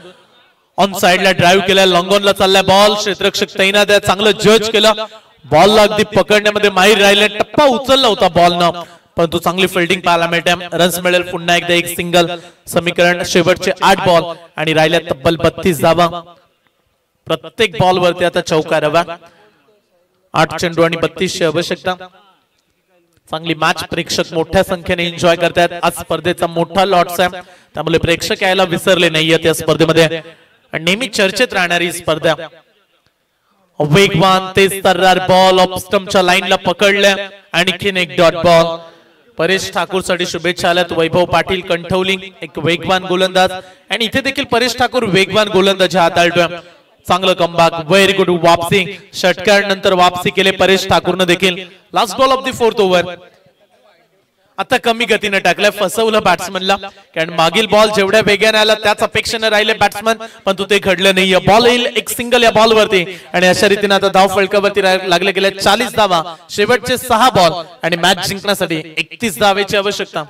ऑन साइडला ड्राईव्ह केलाय, लॉंगॉनला चाललाय बॉल. क्षेत्ररक्षक तैनात आहे, चांगलं जज केलं. बॉलला अगदी पकडण्यामध्ये माहीर राहिले. टप्पा उचलला होता बॉलनं, परंतु चांगली फिल्डिंग पाहायला मिळते. रन्स मिळेल पुन्हा एकदा 1 सिंगल. समीकरण शेवटचे 8 बॉल आणि राहिल्या तब्बल 32 धावा. प्रत्येक बॉल वरती आता चौकार हवा. 8 चेंडू आणि 32 ची आवश्यकता. चांगली मॅच प्रेक्षक मोठ्या संख्येने एन्जॉय करतायत. आज स्पर्धेचा मोठा लॉट्स आहे, त्यामुळे प्रेक्षक यायला विसरले नाहीयेत या स्पर्धेमध्ये. आणि नेहमी चर्चेत राहणारी स्पर्धा. वेगवान तेज तर्रार बॉल ऑफ स्टंपच्या लाईनला पकडल्या. आणखीन एक डॉट बॉल. परेश ठाकूर साठी शुभेच्छा आल्यात. वैभव पाटील कंठवली एक वेगवान गोलंदाज आणि इथे देखील परेश ठाकूर वेगवान गोलंदाज हाताळतोय. चांगलं कमबॅक, व्हेरी गुड वापसी. षटकार नंतर वापसी केले परेश ठाकूरने देखील. Last ball of the 4th over. आता कमी गतीने टाकलाय, फसवलं बॅट्समनला, कारण मागील बॉल जेवढ्या वेगाने आला त्याच अपेक्षेने राहिले बॅट्समन, पण ते घडलं नाहीये. बॉल येईल 1 सिंगल या बॉल वरती आणि अशा रीतीने आता धाव फलकावरती लागले गेले 40 धावा. शेवटचे 6 बॉल आणि मॅच जिंकण्यासाठी 31 धावेची आवश्यकता.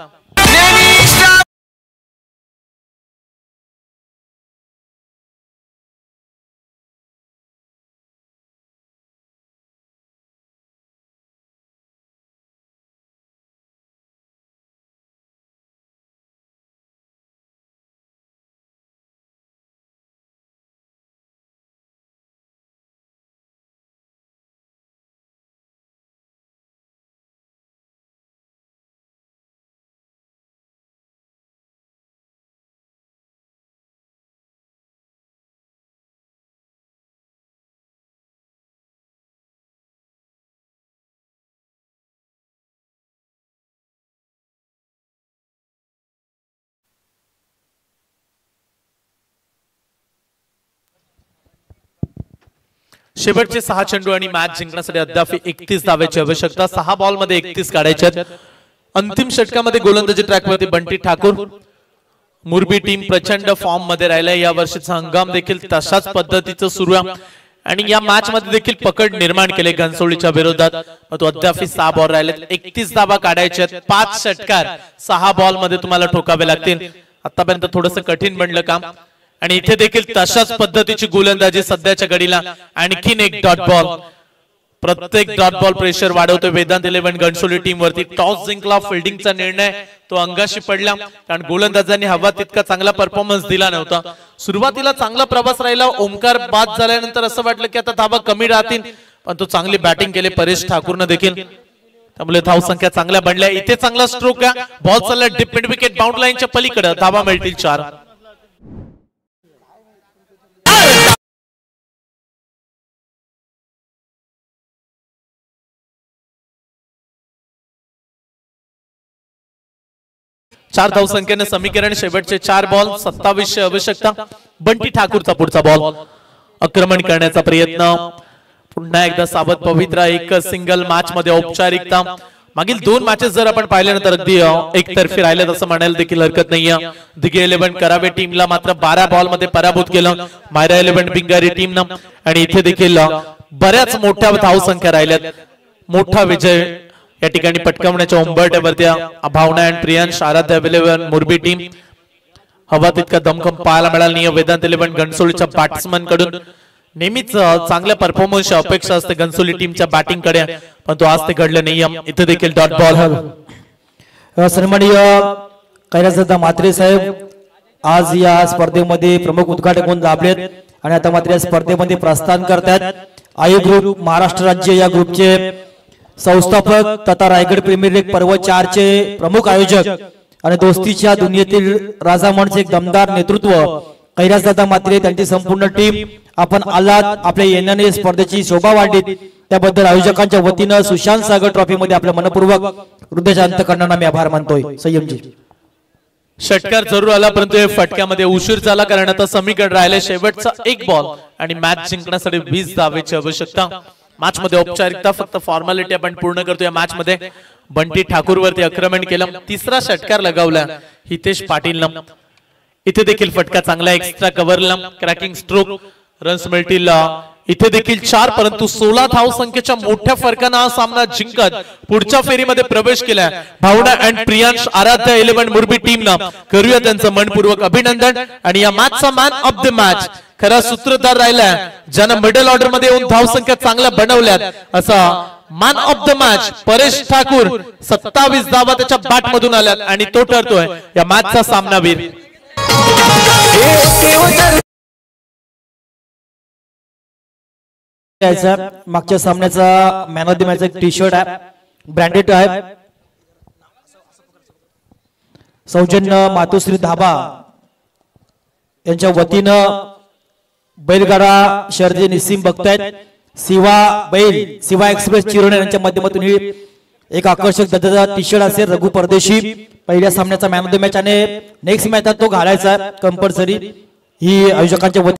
शेवटचे 6 चेंडू आणि मॅच जिंकण्यासाठी अद्याप 31 धावेची आवश्यकता. 6 बॉल मध्ये 31 काढायचे आहेत. अंतिम षटकामध्ये गोलंदाजी ट्रॅकवरती बंटी ठाकूर. मुरबी टीम प्रचंड फॉर्म मध्ये राहिलाय. या वर्षीचा हंगाम देखील तशाच पद्धतीचं सुरू आहे आणि या मॅच मध्ये देखील पकड निर्माण केले घनसोळीच्या विरोधात. तो अद्याप 6 बॉल राहिले. 31 धावा काढायचे आहेत. 5 षटकार 6 बॉल मध्ये तुम्हाला ठोकावे लागतील. आतापर्यंत थोडंसं कठीण बनलं काम आणि इथे देखील तशाच पद्धतीची गोलंदाजी सध्याच्या घडीला. आणखीन एक डॉट बॉल. प्रत्येक डॉट बॉल प्रेशर वाढवतो वेदांत 11 घनसोली टीम वरती. टॉस जिंकला, फिल्डिंगचा निर्णय तो अंगाशी पडला, कारण गोलंदाजांनी हवा तितका चांगला परफॉर्मन्स दिला नव्हता. सुरुवातीला चांगला प्रवास राहिला. ओमकार बाद झाल्यानंतर असं वाटलं की आता धावा कमी राहतील, पण तो चांगली बॅटिंग केली परेश ठाकूरने देखील, त्यामुळे धाव संख्या चांगल्या बनल्या. इथे चांगला स्ट्रोक आहे. बॉल चालला डिप मिड विकेट बाउंड लाईनच्या पलीकडे. धावा मिळतील 4. चार धाव संख्येने समीकरण. शेवटचे 4 बॉल 27 आवश्यकता. बंटी ठाकूरचा पुढचा बॉल. आक्रमण करण्याचा प्रयत्न. पुन्हा एकदा सावध पवित्रा. एक सिंगल मॅच मध्ये औपचारिकता. मागील 2 मॅचेस जर आपण पाहिल्यानंतर अगदी एकतर्फी राहिले असं म्हणायला देखील हरकत नाहीये. दिघे 11 करावे टीमला मात्र 12 बॉल मध्ये पराभूत केलं मायरा 11 भिंगारी टीमनं. आणि इथे देखील बऱ्याच मोठ्या धाव संख्या राहिल्यात. मोठा विजय या ठिकाणी पटकावण्याच्या उंबरठ्यावरती भावना अँड प्रियांश आराध्य अवेलेबल मुरबी टीम हवा तितका दमखम पाहायला मिळाला नाही. वेदांत 11 घनसोलीच्या बॅट्समन कडून नेहमीच चांगल्या परफॉर्मन्सची अपेक्षा असते घनसोली टीमच्या बॅटिंग कडे, पण तो आज ते घडलं नाही. इथे देखील डॉट बॉल. सन्माननीय कैलासदादा म्हात्रे साहेब आज या स्पर्धेमध्ये प्रमुख उद्घाटक म्हणून लाभलेत आणि आता मात्र या स्पर्धेमध्ये प्रस्थान करतात. आई ग्रुप महाराष्ट्र राज्य या ग्रुपचे संस्थापक तथा रायगड प्रीमियर लीग पर्व 4 चे प्रमुख आयोजक आणि दोस्तीच्या दुनियेतील राजा म्हणचे एक दमदार नेतृत्व कैलासदादा म्हात्रे त्यांची संपूर्ण टीम आपण आलात, आपल्या येण्याने स्पर्धेची शोभा वाढली, त्याबद्दल आयोजकांच्या वतीनं सुशांत सागर ट्रॉफी मध्ये आपल्या मनपूर्वक हृदयाच्या अंतःकरणाने मी आभार मानतोय. संयमजी षटकार जरूर आला, परंतु या फटक्यामध्ये उशीर झाला, कारण आता समीकरण राहिले शेवटचा एक बॉल आणि मॅच जिंकण्यासाठी 20 धावेची आवश्यकता. मॅच मध्ये औपचारिकता फक्त फॉर्मॅलिटी आपण पूर्ण करतो. या मॅच मध्ये बंटी ठाकूर वरती आक्रमण केलं, तिसरा षटकार लगावला हितेश पाटीलनं. इथे देखील फटका चांगला एक्स्ट्रा कव्हरला, क्रॅकिंग स्ट्रोक, रन्स मिळतील इथे देखील 4, परंतु 16 धाव संख्येच्या मोठ्या फरकाने हा सामना जिंकत पुढच्या फेरीमध्ये प्रवेश केला. भावना अँड प्रियांश आराध्य 11 मुरबी टीमनं करूया त्यांचं मनपूर्वक अभिनंदन. आणि या मॅचचा मॅन ऑफ द मॅच खरा सूत्रधार राहिला, ज्यानं मिडल ऑर्डर मध्ये येऊन धाव संख्या चांगल्या बनवल्यात, असा man of the match Paresh Thakur. 27 धावा त्याच्या बॅट मधून आल्यात आणि तो ठरतोय या मॅचचा सामनावीर. मागच्या सामन्याचा man of the match T shirt आहे, ब्रँडेड आहे, सौजन्य मातोश्री धाबा यांच्या वतीनं बैलगाडा शर्यती निसीम बघतायत. शिवा एक्सप्रेस चिरोणे यांच्या माध्यमातून ही एक आकर्षक दर्जाचा टी शर्ट असेल. रघु परदेशी पहिल्या सामन्याचा मॅन ऑफ द मॅच आणि नेक्स्ट मॅच तो घालायचा कंपल्सरी. ही आयोजकांच्या